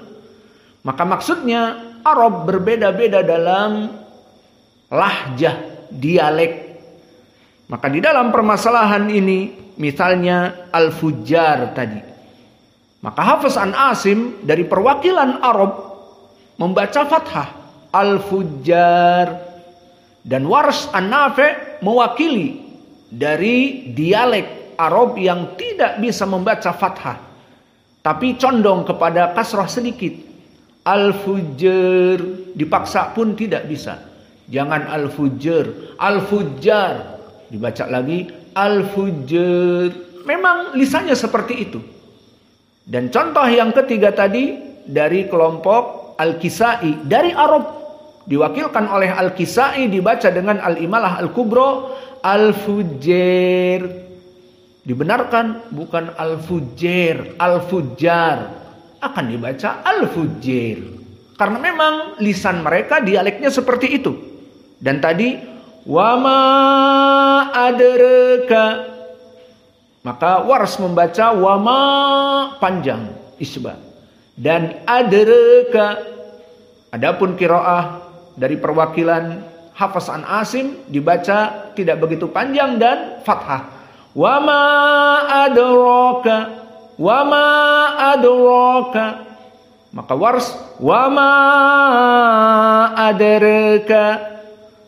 Maka maksudnya Arab berbeda-beda dalam lahjah, dialek. Maka di dalam permasalahan ini misalnya al-fujjar tadi. Maka Hafs an Asim dari perwakilan Arab membaca fathah al-fujjar. Dan Wars an-Nafi' mewakili dari dialek Arab yang tidak bisa membaca fathah, tapi condong kepada kasrah sedikit. Al-fujjar dipaksa pun tidak bisa. Jangan al-fujjar, al-fujjar. Dibaca lagi al-fujjar. Memang lisannya seperti itu. Dan contoh yang ketiga tadi dari kelompok Al-Kisai dari Arab, diwakilkan oleh Al-Kisai, dibaca dengan Al-Imalah Al-Kubro, al-fujjar. Dibenarkan bukan al-fujjar, al-fujjar. Akan dibaca al-fujjar. Karena memang lisan mereka dialeknya seperti itu. Dan tadi wama adraka, maka Wars membaca wama panjang isbah dan adraka. Adapun qiraah dari perwakilan Hafs an Asim dibaca tidak begitu panjang dan fathah. Wama adraka, wama adraka. Maka Wars wama adraka.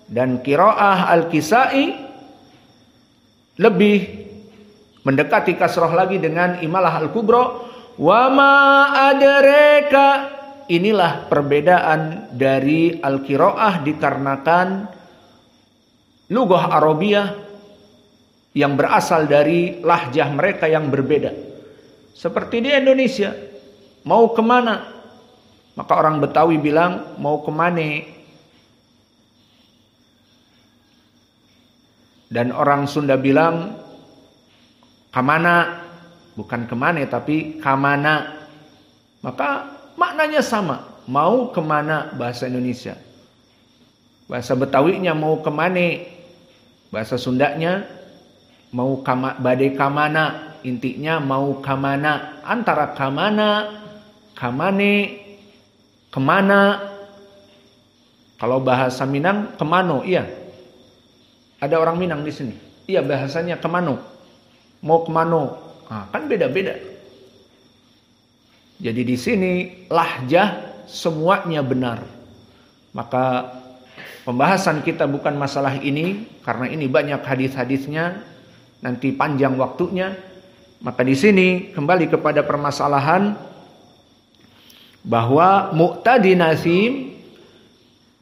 Dan qiraah Al-Kisai lebih mendekati kasroh lagi dengan Imalah Al-Kubra. Wama adraka. Inilah perbedaan dari Al-Qiraah dikarenakan lugah Arabiyah yang berasal dari lahjah mereka yang berbeda. Seperti di Indonesia, mau kemana? Maka orang Betawi bilang mau kemane. Dan orang Sunda bilang kamana, bukan kemane tapi kamana. Maka maknanya sama, mau kemana bahasa Indonesia. Bahasa Betawinya mau kemane, bahasa Sundanya mau badai kamana, intinya mau kamana. Antara kamana, kamane, kemana. Kalau bahasa Minang kemano, iya. Ada orang Minang di sini. Iya, bahasanya kemano. Mau kemano. Nah, kan beda-beda. Jadi di sini lahjah semuanya benar. Maka pembahasan kita bukan masalah ini, karena ini banyak hadis-hadisnya, nanti panjang waktunya. Maka di sini kembali kepada permasalahan bahwa muqtadi nasim,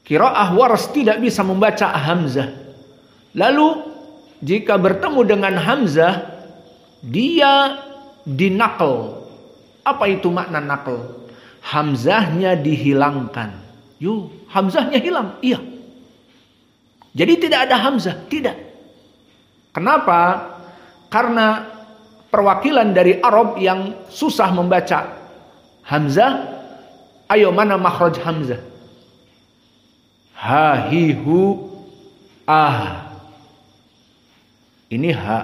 qiraah Wars tidak bisa membaca hamzah. Lalu jika bertemu dengan hamzah, dia dinakal. Apa itu makna nakal? Hamzahnya dihilangkan. Hamzahnya hilang. Iya. Jadi tidak ada hamzah. Tidak. Kenapa? Karena perwakilan dari Arab yang susah membaca hamzah. Ayo, mana makhraj hamzah? Ha, hi, hu, ah. Ini ha.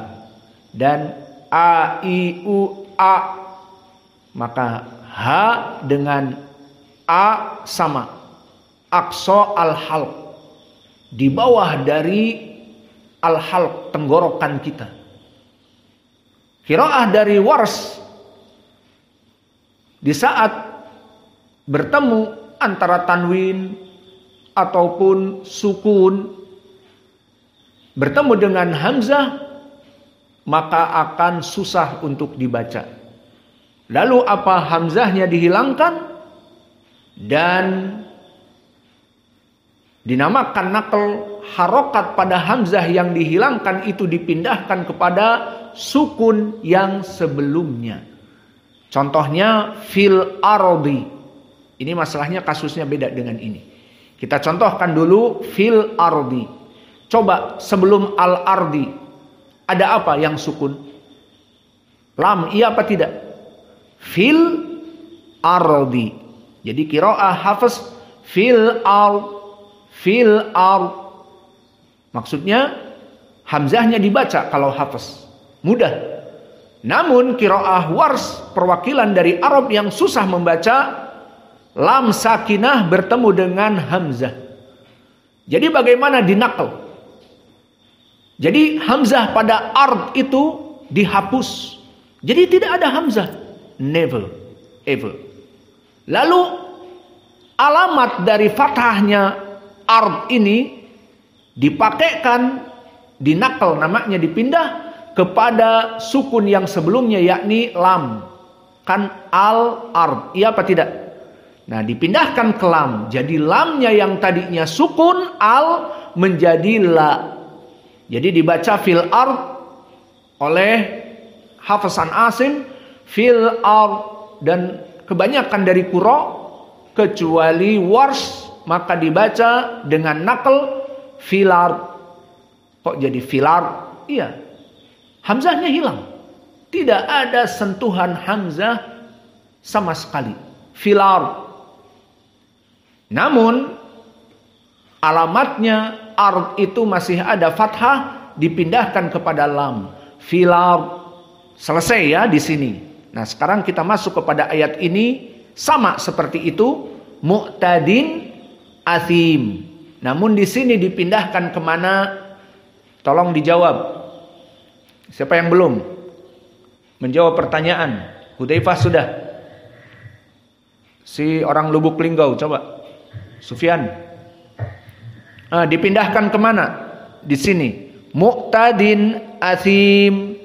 Dan a, i, u, a. Maka ha dengan a sama. Aqsa al-halq. Di bawah dari al-halq, tenggorokan kita. Qiraah dari Wars, di saat bertemu antara tanwin ataupun sukun, bertemu dengan hamzah, maka akan susah untuk dibaca. Lalu apa? Hamzahnya dihilangkan dan dinamakan nakal. Harokat pada hamzah yang dihilangkan itu dipindahkan kepada sukun yang sebelumnya. Contohnya fil ardi. Ini masalahnya kasusnya beda dengan ini. Kita contohkan dulu fil ardi. Coba sebelum al ardi ada apa yang sukun? Lam, iya apa tidak? Fil ardi. Jadi qiraah Hafs fil ard. Maksudnya hamzahnya dibaca kalau Hafs. Mudah. Namun qiraah Wars, perwakilan dari Arab yang susah membaca, lam sakinah bertemu dengan hamzah. Jadi bagaimana dinakal? Jadi hamzah pada ard itu dihapus. Jadi tidak ada hamzah. Never, ever. Lalu alamat dari fathahnya ard ini dipakaikan, dinakal, namanya dipindah kepada sukun yang sebelumnya, yakni lam. Kan al-ard, iya apa tidak? Nah, dipindahkan ke lam. Jadi lamnya yang tadinya sukun, al menjadi la. Jadi dibaca fil ard oleh Hafs an Asim, fil ard. Dan kebanyakan dari qurra kecuali Wars, maka dibaca dengan nakal fil ard. Kok jadi fil ard? Iya. Hamzahnya hilang. Tidak ada sentuhan hamzah sama sekali. Fil ard. Namun alamatnya ard itu masih ada fathah, dipindahkan kepada lam. Fil ard. Selesai ya di sini. Nah, sekarang kita masuk kepada ayat ini, sama seperti itu, mu'tadin athim. Namun di sini dipindahkan kemana? Tolong dijawab. Siapa yang belum menjawab pertanyaan? Hudzaifah sudah. Si orang Lubuk Linggau coba. Sufyan. Dipindahkan kemana? Di sini. Mu'tadin athim.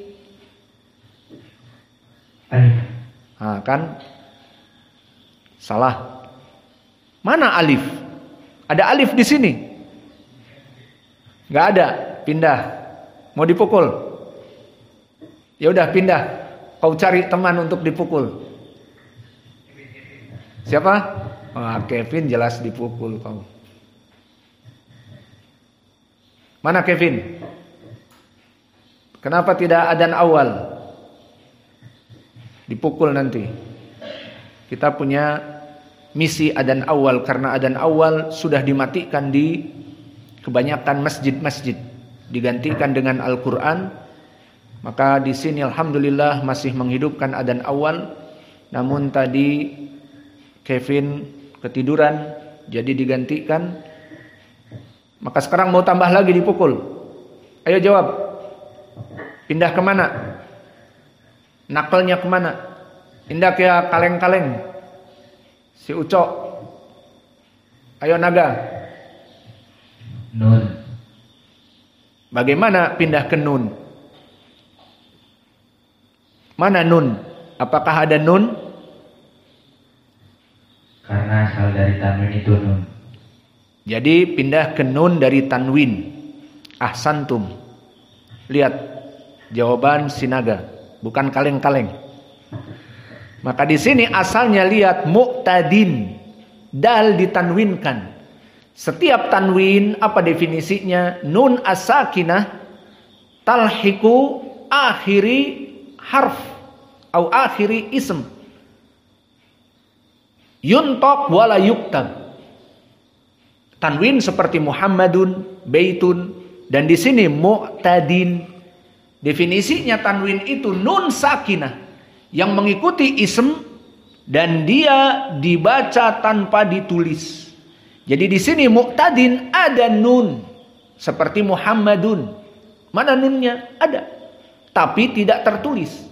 Alif. Kan? Salah. Mana alif? Ada alif di sini? Nggak ada. Pindah. Mau dipukul? Ya udah pindah. Kau cari teman untuk dipukul. Siapa? Kevin jelas dipukul kau. Mana Kevin? Kenapa tidak adzan awal? Dipukul nanti. Kita punya misi adzan awal, karena adzan awal sudah dimatikan di kebanyakan masjid-masjid, digantikan dengan Al-Qur'an. Maka di sini alhamdulillah masih menghidupkan adzan awal. Namun tadi Kevin ketiduran, jadi digantikan. Maka sekarang mau tambah lagi dipukul. Ayo jawab. Pindah kemana? Nakelnya kemana? Pindah ke kaleng-kaleng. Si Ucok. Ayo Naga. Nun. Bagaimana pindah ke nun? Mana nun? Apakah ada nun? Karena asal dari tanwin itu nun. Jadi pindah ke nun dari tanwin. Ahsantum. Lihat jawaban Sinaga, bukan kaleng-kaleng. Maka di sini asalnya lihat mu'tadin, dal ditanwinkan. Setiap tanwin apa definisinya? Nun as-sakinah talhiku akhiri harf atau akhiri ism. Yuntok wala yuktab. Tanwin seperti Muhammadun, Baitun, dan di sini mu'tadin. Definisinya tanwin itu nun sakinah yang mengikuti ism dan dia dibaca tanpa ditulis. Jadi di sini mu'tadin ada nun seperti Muhammadun. Mana nunnya? Ada. Tapi tidak tertulis.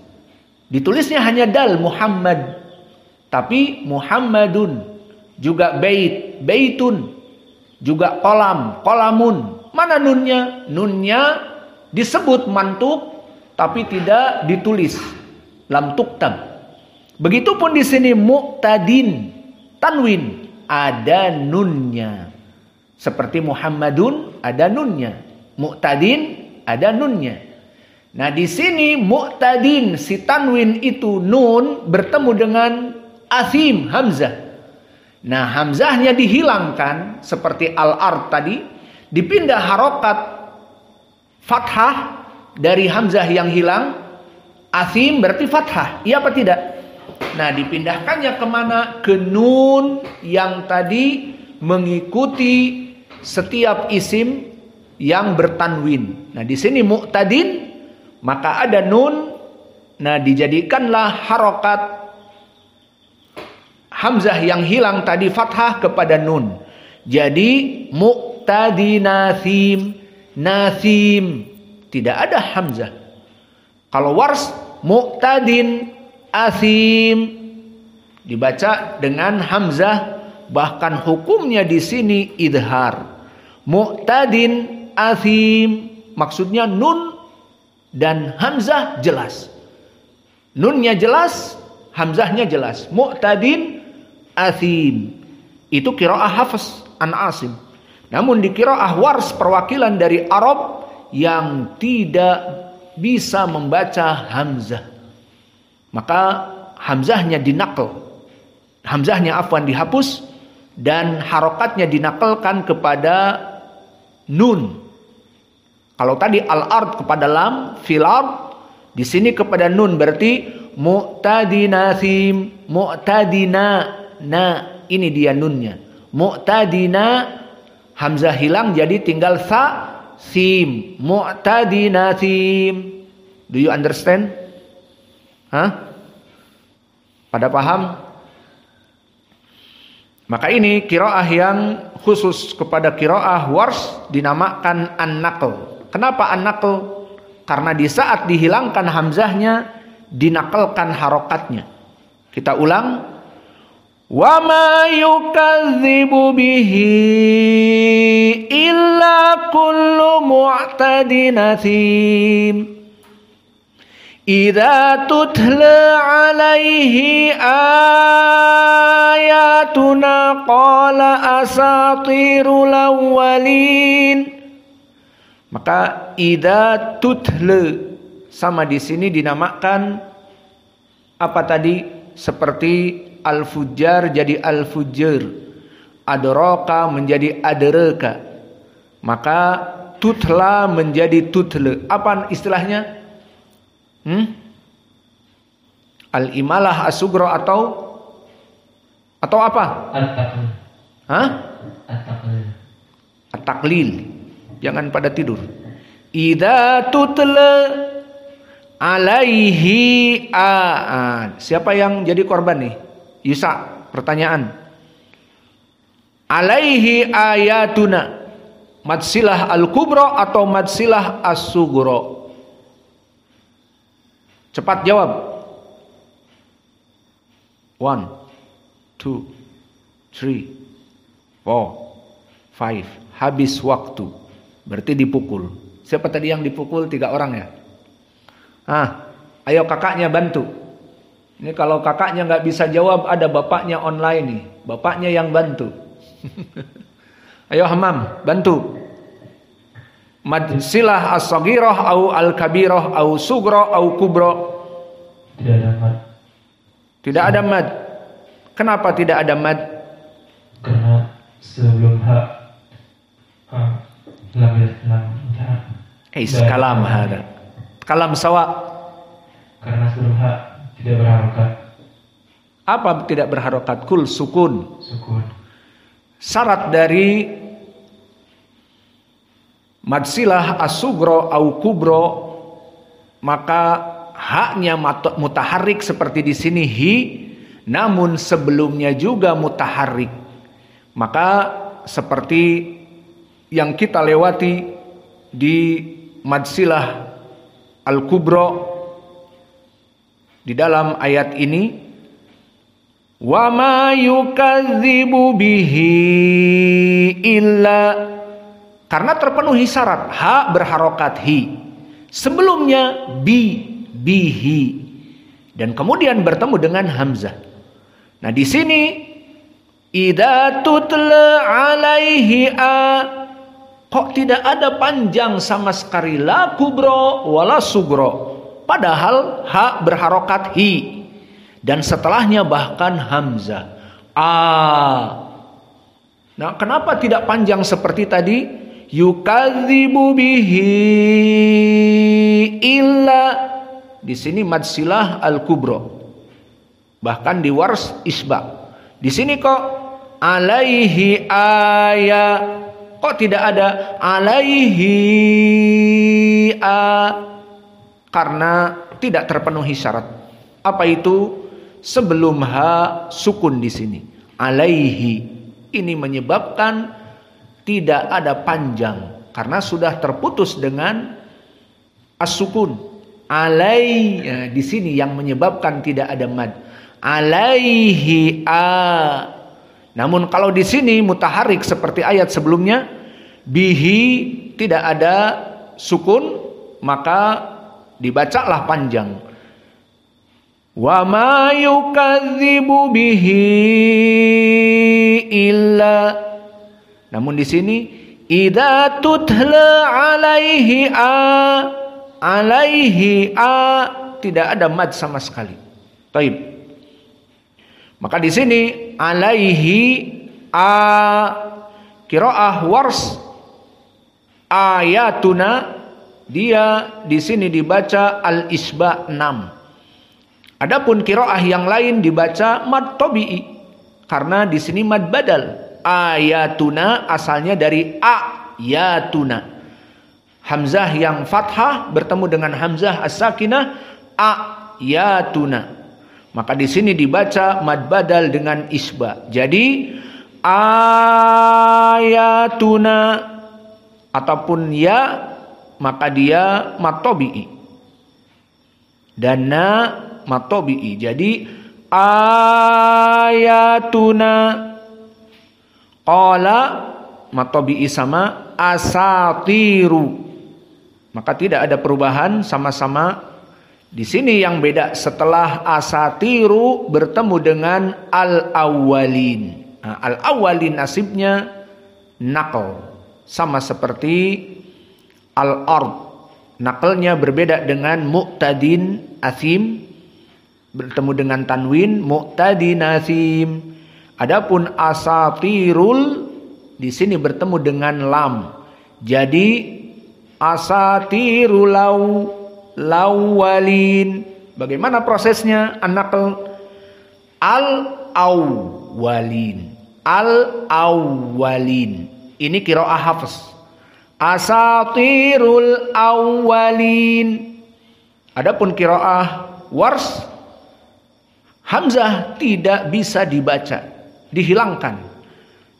Ditulisnya hanya dal Muhammad. Tapi Muhammadun, juga bait, baitun, juga kolam, kolamun. Mana nunnya? Nunnya disebut mantuk, tapi tidak ditulis. Lam tuktab. Begitupun di sini mu'tadin, tanwin, ada nunnya. Seperti Muhammadun ada nunnya, mu'tadin ada nunnya. Nah di sini mu'tadin, si tanwin itu nun bertemu dengan asim, hamzah. Nah hamzahnya dihilangkan seperti al-ard tadi, dipindah harokat fathah dari hamzah yang hilang. Asim berarti fathah, iya apa tidak? Nah dipindahkannya kemana? Ke nun yang tadi mengikuti setiap isim yang bertanwin. Nah di sini mu'tadin, maka ada nun. Nah dijadikanlah harokat hamzah yang hilang tadi fathah kepada nun. Jadi mu'tadinathim, nathim, tidak ada hamzah. Kalau wars mu'tadin athim dibaca dengan hamzah, bahkan hukumnya di sini idhar. Mu'tadin athim maksudnya nun dan hamzah jelas. Nunnya jelas, hamzahnya jelas. Mu'tadin athim. Itu qiraah Hafs an Asim. Namun di qiraah Wars, perwakilan dari Arab yang tidak bisa membaca hamzah, maka hamzahnya dinakal. Hamzahnya dihapus dan harokatnya dinakalkan kepada nun. Kalau tadi al-ard kepada lam, fil ard, di sini kepada nun, berarti mu'tadinathim, mu'tadina, nah ini dia nunnya. Mu'tadina, hamzah hilang jadi tinggal sim. Mu'tadinatim. Do you understand? Hah? Pada paham? Maka ini qiraah yang khusus kepada qiraah Warsh dinamakan an-naql. Kenapa an-naql? Karena di saat dihilangkan hamzahnya dinakalkan harokatnya. Kita ulang. Wa ma yukadzibu bihi illa kullu mu'tadin athim. Idza tutla alaihi ayatuna qala asatirul awwalin. Maka idza tutla sama di sini dinamakan apa tadi? Seperti al-fujjar jadi al-fujjar, adraka menjadi adraka. Maka tutla menjadi tutla. Apa istilahnya? Al-imalah as-sughra atau apa? At-taqlil. Hah? At-taqlil. At-taqlil. Jangan pada tidur. Idza tutla alaihi siapa yang jadi korban nih? Yusa, pertanyaan. Alaihi ayatuna. Madsilah al-kubra atau madsilah as-sughra? Cepat jawab. 1, 2, 3, 4, 5. Habis waktu. Berarti dipukul. Siapa tadi yang dipukul? 3 orang ya? Ayo kakaknya bantu. Ini kalau kakaknya nggak bisa jawab, ada bapaknya online nih. Bapaknya yang bantu. Ayo Hamam, bantu. Madsilah as-saghirah au al-kabirah au sughra au kubra. Tidak ada mad. Tidak ada mad. Kenapa tidak ada mad? Karena sebelum lam Kalam hada. Kalam sawa. Karena sebelum tidak berharokat. Apa tidak berharokat? Kul sukun. Sukun. Syarat dari madsilah as-sughra au kubra, maka haknya mutaharrik seperti di sini hi, namun sebelumnya juga mutaharrik. Maka seperti yang kita lewati di madsilah al-kubra di dalam ayat ini, wa ma yukadzibu bihi illa, karena terpenuhi syarat ha berharokat hi, sebelumnya bihi, dan kemudian bertemu dengan hamzah. Nah di sini idza tutla alaihi kok tidak ada panjang sama sekali, la kubro wala sugro, padahal ha berharokat hi dan setelahnya bahkan hamzah Nah kenapa tidak panjang seperti tadi? Yukadzibu bihi illa, di sini madsilah al-kubra, bahkan di Warsh isba. Di sini kok alaihi kok tidak ada alaihi karena tidak terpenuhi syarat. Apa itu? Sebelum ha sukun di sini. Alaihi ini menyebabkan tidak ada panjang karena sudah terputus dengan as-sukun. Di sini yang menyebabkan tidak ada mad. Alaihi Namun kalau di sini mutaharik seperti ayat sebelumnya, bihi tidak ada sukun, maka dibacalah panjang. Wa ma yukadzibu bihi illa. Namun di sini idza tutla alaihi tidak ada mad sama sekali. Taib. Maka di sini alaihi qiraah Warsh ayatuna, dia di sini dibaca al-isba 6. Adapun qiraah yang lain dibaca mad tabi'i karena di sini mad badal. Ayatuna asalnya dari ayatuna. Hamzah yang fathah bertemu dengan hamzah as-sakinah, ayatuna. Maka di sini dibaca mad badal dengan isba. Jadi ayatuna ataupun ya, maka dia mad tabi'i. Dan na mad tabi'i. Jadi ayatuna. Qala mad tabi'i sama asatiru. Maka tidak ada perubahan, sama-sama. Di sini yang beda setelah asatiru bertemu dengan al-awwalin. Nah, al-awwalin nasibnya naql. Sama seperti al-ard. Naqlnya berbeda dengan mu'tadin asim. Bertemu dengan tanwin mu'tadin asim. Adapun asatirul di sini bertemu dengan lam. Jadi asatirul lawwalin. Bagaimana prosesnya? An-naql al-awwalin. Al-awwalin. Ini qiraah Hafs. Asatirul awwalin. Adapun qiraah Wars, hamzah tidak bisa dibaca, dihilangkan.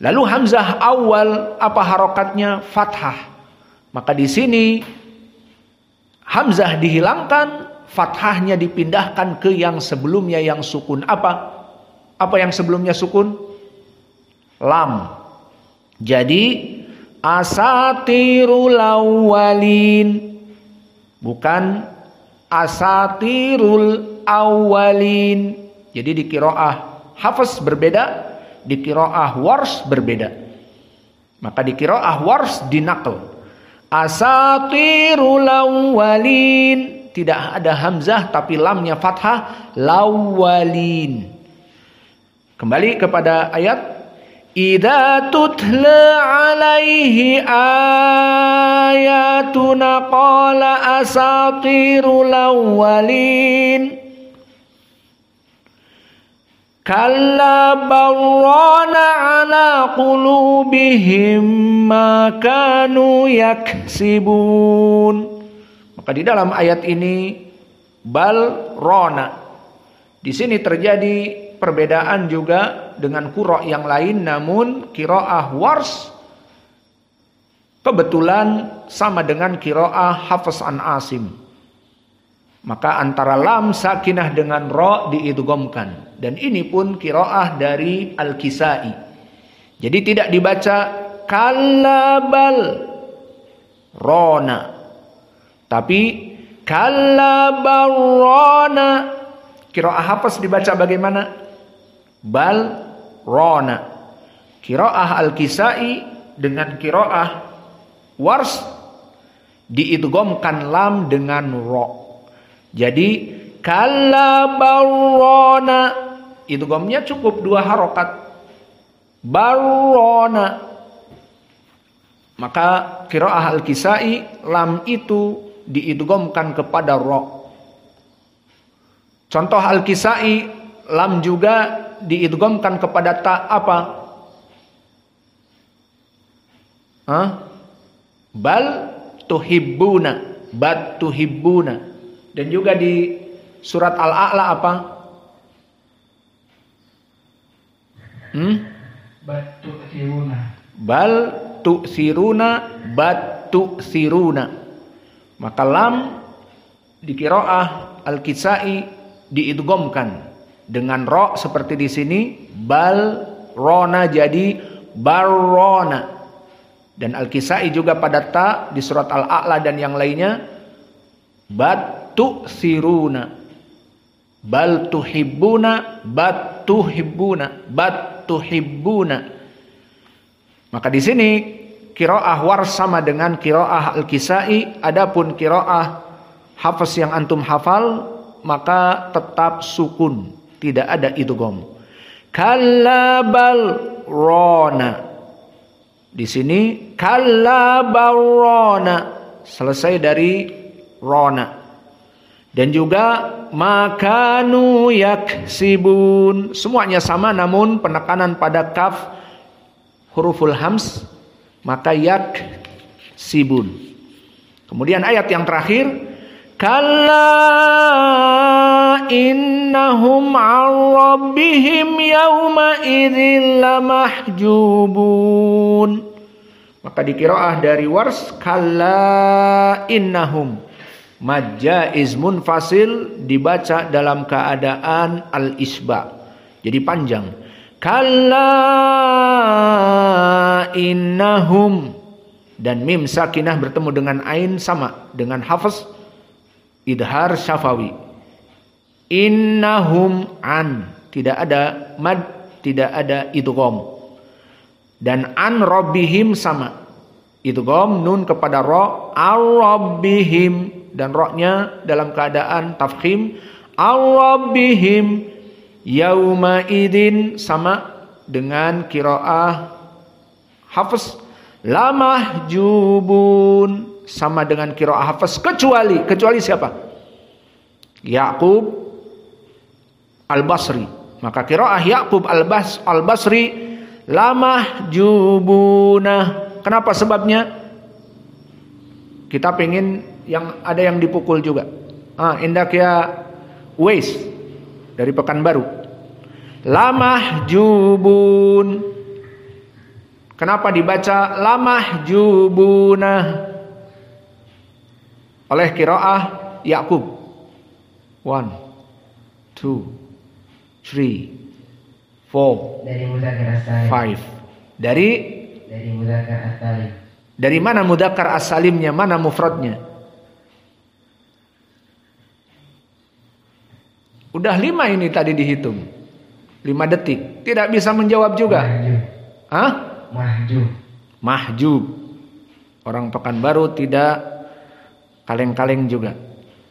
Lalu hamzah awal apa harokatnya? Fathah. Maka di sini hamzah dihilangkan, fathahnya dipindahkan ke yang sebelumnya yang sukun. Apa? Apa yang sebelumnya sukun? Lam. Jadi asatirul awwalin, bukan asatirul awwalin. Jadi di qiraah Hafs berbeda, di qiraah Wars berbeda. Maka di qiraah Wars dinaql asatirul awwalin, tidak ada hamzah tapi lamnya fathah, lawwalin. Kembali kepada ayat, idza tutla alaihi ayatuna qala asatirul awwalin kalla barrana ala qulubihim ma kanu yaksibun. Maka di dalam ayat ini balrona, di sini terjadi perbedaan juga dengan qura' yang lain, namun qiraah Wars kebetulan sama dengan qiraah Hafs an Asim. Maka antara lam sakinah dengan ra diidghamkan, dan ini pun qiraah dari Al-Kisai. Jadi tidak dibaca kallabal rona, tapi kallabarrona. Qiraah Hafs dibaca bagaimana? Bal rona. Qiraah Al-Kisai dengan qiraah Wars diidghamkan lam dengan ra. Jadi kallabarrona, idghamnya cukup 2 harokat, barrona. Maka qiraah Al-Kisai lam itu diidghamkan kepada ra. Contoh Al-Kisai lam juga diidghamkan kepada ta apa? Bal tuhibbuna, bat tuhibbuna. Dan juga di surat Al-A'la apa? Bat tu'thiruna. Bal tu'thiruna, bat tu'thiruna. Maka lam di qiraah Al-Kisai diidghamkan dengan ra seperti di sini, bal rona jadi barrona. Dan Al-Kisai juga pada ta di surat Al-A'la dan yang lainnya, bat tu'thiruna, bal tuhibbuna, bat tuhibbuna, bat tuhibbuna. Maka di sini qiraah Wars sama dengan qiraah Al-Kisai. Adapun qiraah Hafs yang antum hafal maka tetap sukun, tidak ada idgham. Kallabal rona. Di sini kallabarrona, selesai dari rona. Dan juga makanu yaksibun, semuanya sama namun penekanan pada kaf huruful hams, maka yaksibun. Kemudian ayat yang terakhir, kalla innahum 'an rabbihim yawma idzin lamahjubun. Maka di qiraah dari Wars, kalla innahum, mad jaiz munfasil dibaca dalam keadaan al-isba, jadi panjang. Kalla innahum, dan mim sakinah bertemu dengan ain sama dengan hafaz idhar syafawi. Innahum an, tidak ada mad, tidak ada idgham. Dan an rabbihim sama, idgham nun kepada ra, ar-rabbihim, dan ra-nya dalam keadaan tafkhim, ar-rabbihim. Yauma idin sama dengan qiraah hafaz, lamahjubun sama dengan qiraah hafaz, kecuali siapa? Yaqub al-Basri. Maka qiraah Yaqub al-Basri lamahjubunah. Kenapa sebabnya? Kita pengen yang ada yang dipukul juga. Indak ya Uwais dari Pekanbaru. Lamahjubun. Kenapa dibaca lamahjubunah oleh qiraah Yaqub? 1, 2, 3, 4, Dari mudzakkar as-salim. 5. Dari Mudzakkar as-salim. Dari mana mudzakkar as-salimnya? Mana mufradnya? Udah 5 ini tadi dihitung. 5 detik. Tidak bisa menjawab juga. Mahjub. Orang Pekanbaru tidak kaleng-kaleng juga.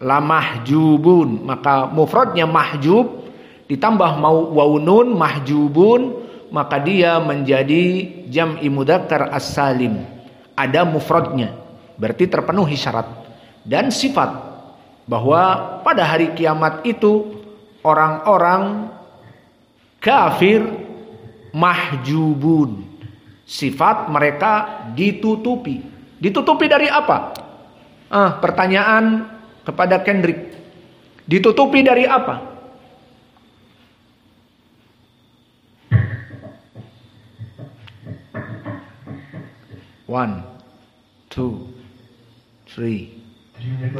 Lamahjubun. Maka mufradnya mahjub ditambah waunun mahjubun, maka dia menjadi jam'i mudzakkar as-salim. Ada mufradnya. Berarti terpenuhi syarat dan sifat bahwa pada hari kiamat itu orang-orang kafir mahjubun. Sifat mereka ditutupi. Ditutupi dari apa? Pertanyaan kepada Kendrick. Ditutupi dari apa? One, two, three. Dari melihat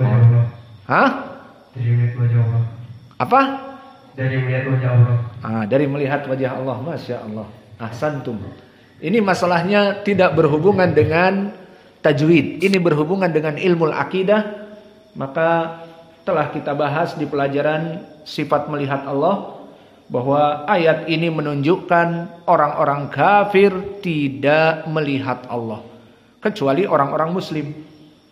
wajah Allah. Apa? Dari melihat wajah Allah. Dari melihat wajah Allah. Masya Allah. Ahsantum. Ini masalahnya tidak berhubungan dengan tajwid. Ini berhubungan dengan ilmu akidah. Maka telah kita bahas di pelajaran sifat melihat Allah, bahwa ayat ini menunjukkan orang-orang kafir tidak melihat Allah, kecuali orang-orang muslim.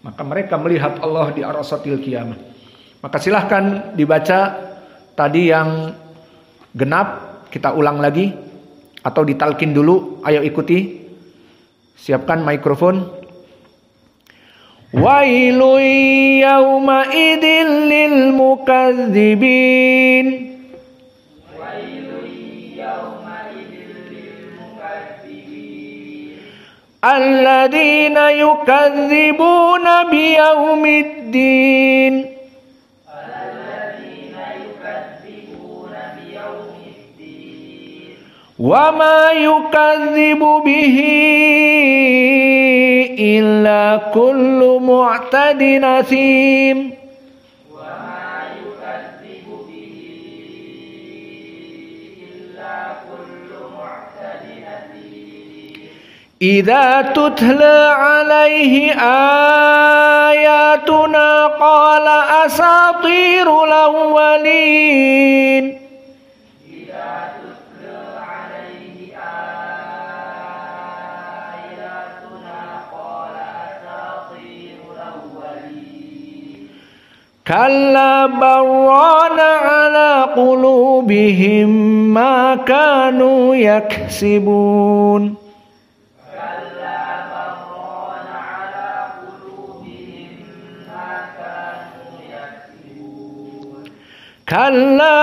Maka mereka melihat Allah di arasatil qiyamah. Maka silahkan dibaca tadi yang genap, kita ulang lagi atau ditalkin dulu. Ayo ikuti. Siapkan mikrofon. Wailun yawma idzil lil mukadzibin. Alladzina yukadzibuna biyaumiddin. Wa ma yukadzibu bihi illa kullu mu'tadin athim. Idza tutla alaihi ayatuna qala asatirul awwalin. Kalla barrana ala qulubihim ma kanu yaksibun. Kalla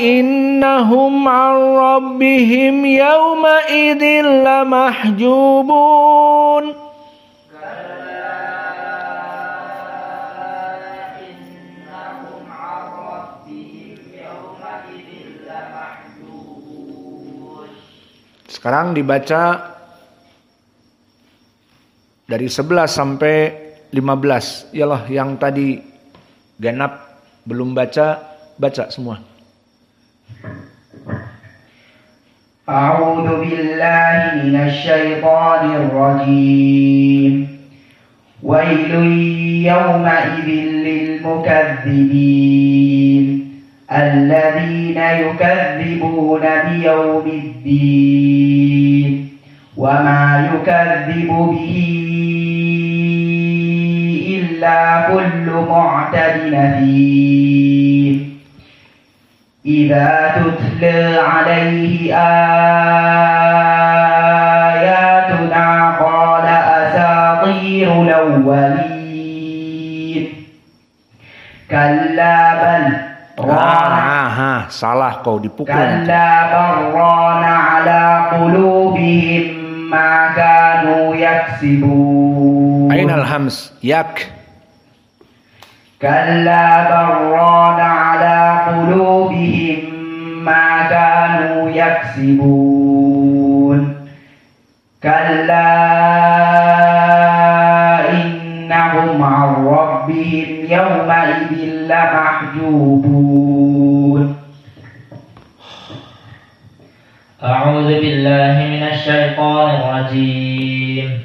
innahum 'an rabbihim yawma idzin lamahjubun. Sekarang dibaca dari 11 sampai 15. Yalah yang tadi genap belum baca, baca semua. A'udzu billahi minasy syaithanir rajim. Wailun yawma idzil lil mukadzibin. الذين يكذبون بيوم الدين وما يكذب به إلا كل معتد أثيم إذا تتلى عليه آياتنا قال أساطير الأولين كلا بل salah kau dipukul. Kalla barrana ala qulubihim ma kanu yaksibun. Ainal hams yak. Kalla barrana ala qulubihim ma kanu yaksibun. Kalla innahum 'an rabbihim yawma idzin lamahjubun. A'udzu billahi minasy syaithanir rajim.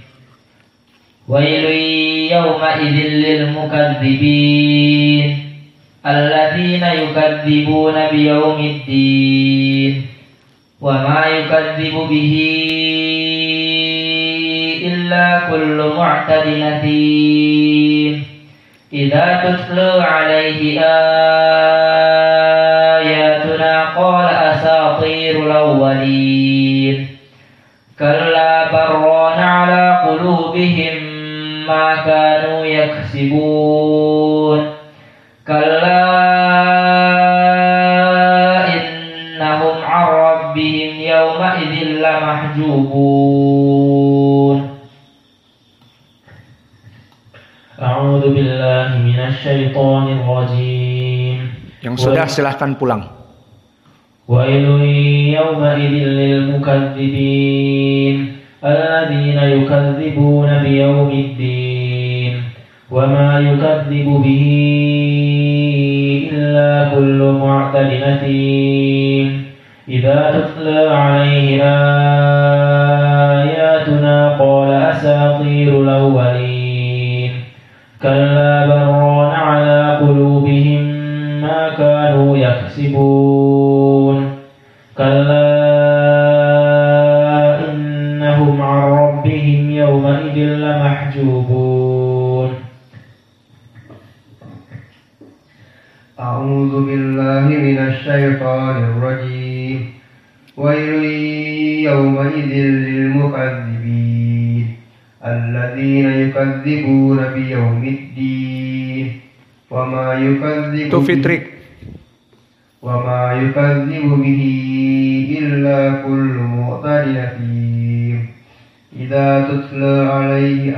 Wailun yawma idzin lil mukadzibin alladzina yukadzibuna biyaumiddin wa ma yukadzibu bihi illa kullu mu'tadin athim idza tutlu 'alaihi ayatuna qala asatirul awwalin kalla barrana 'ala qulubihim ma kanu yaksibun kalla innahum 'an rabbihim yawma idzin lamahjubun. A'udzu billahi minasy syaithanir rajim. Yang sudah silahkan pulang. Wailun yawma idzin lil mukadzibin alladzina yukadzibuna biyaumiddin wa ma yukadzibu bihi illa kullu mu'tadin athim idza tutla 'alaihi ayatuna qala asatirul awwalin kalla barrana 'ala qulubihim ma kanu yaksibun kalla innahum 'an rabbihim yawma idzin lamahjubun. A'udzu billahi minasy syaithanir rajim. Wailun yawma idzin lil mukadzibin alladzina yukadzibuna biyaumiddin wa ma yukadzibu Itu Fitrik. وما يكذب به إلا كل معتد أثيم إذا تتلى عليه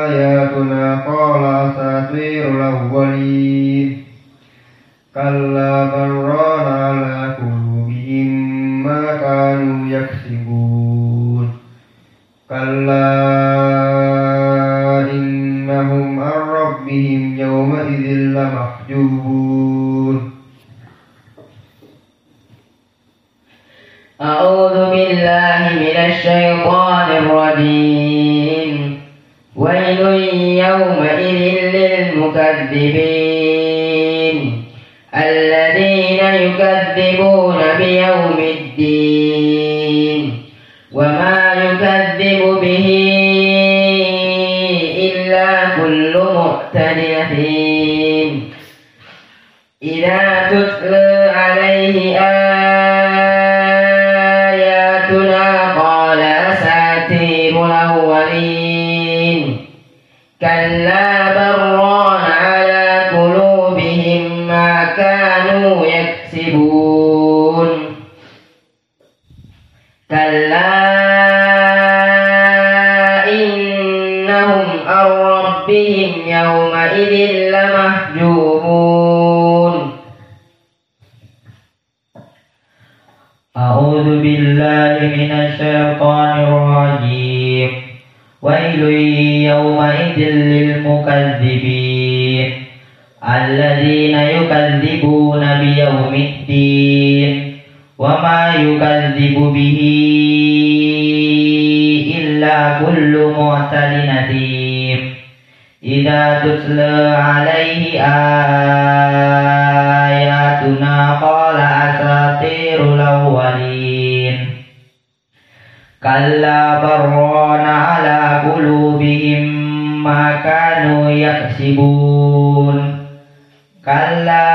آياتنا قال أساطير الأولين كلا بل ران على قلوبهم ما كانوا يكسبون كلا إنهم عن ربهم يومئذ لمحجوبون. أعوذ بالله من الشيطان الرجيم. ويل يومئذ للمكذبين الذين يكذبون بيوم الدين وما يكذب به إلا كل معتد أثيم إذا تتلى عليه قال أساطير الأولين كلا بران على قلوبهم ما كانوا يكسبون. يومئذ لمحجوبون أعوذ بالله من الشيطان الرجيم ويل يومئذ للمكذبين الذين يكذبون بيوم الدين وما يكذب به إلا كل معتد أثيم إذا تتلى عليه آياتنا قال أساطير الأولين كلا بران على قلوبهم ما كانوا يكسبون كلا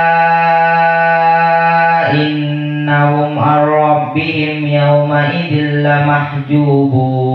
إنهم عن ربهم يومئذ لمحجوبون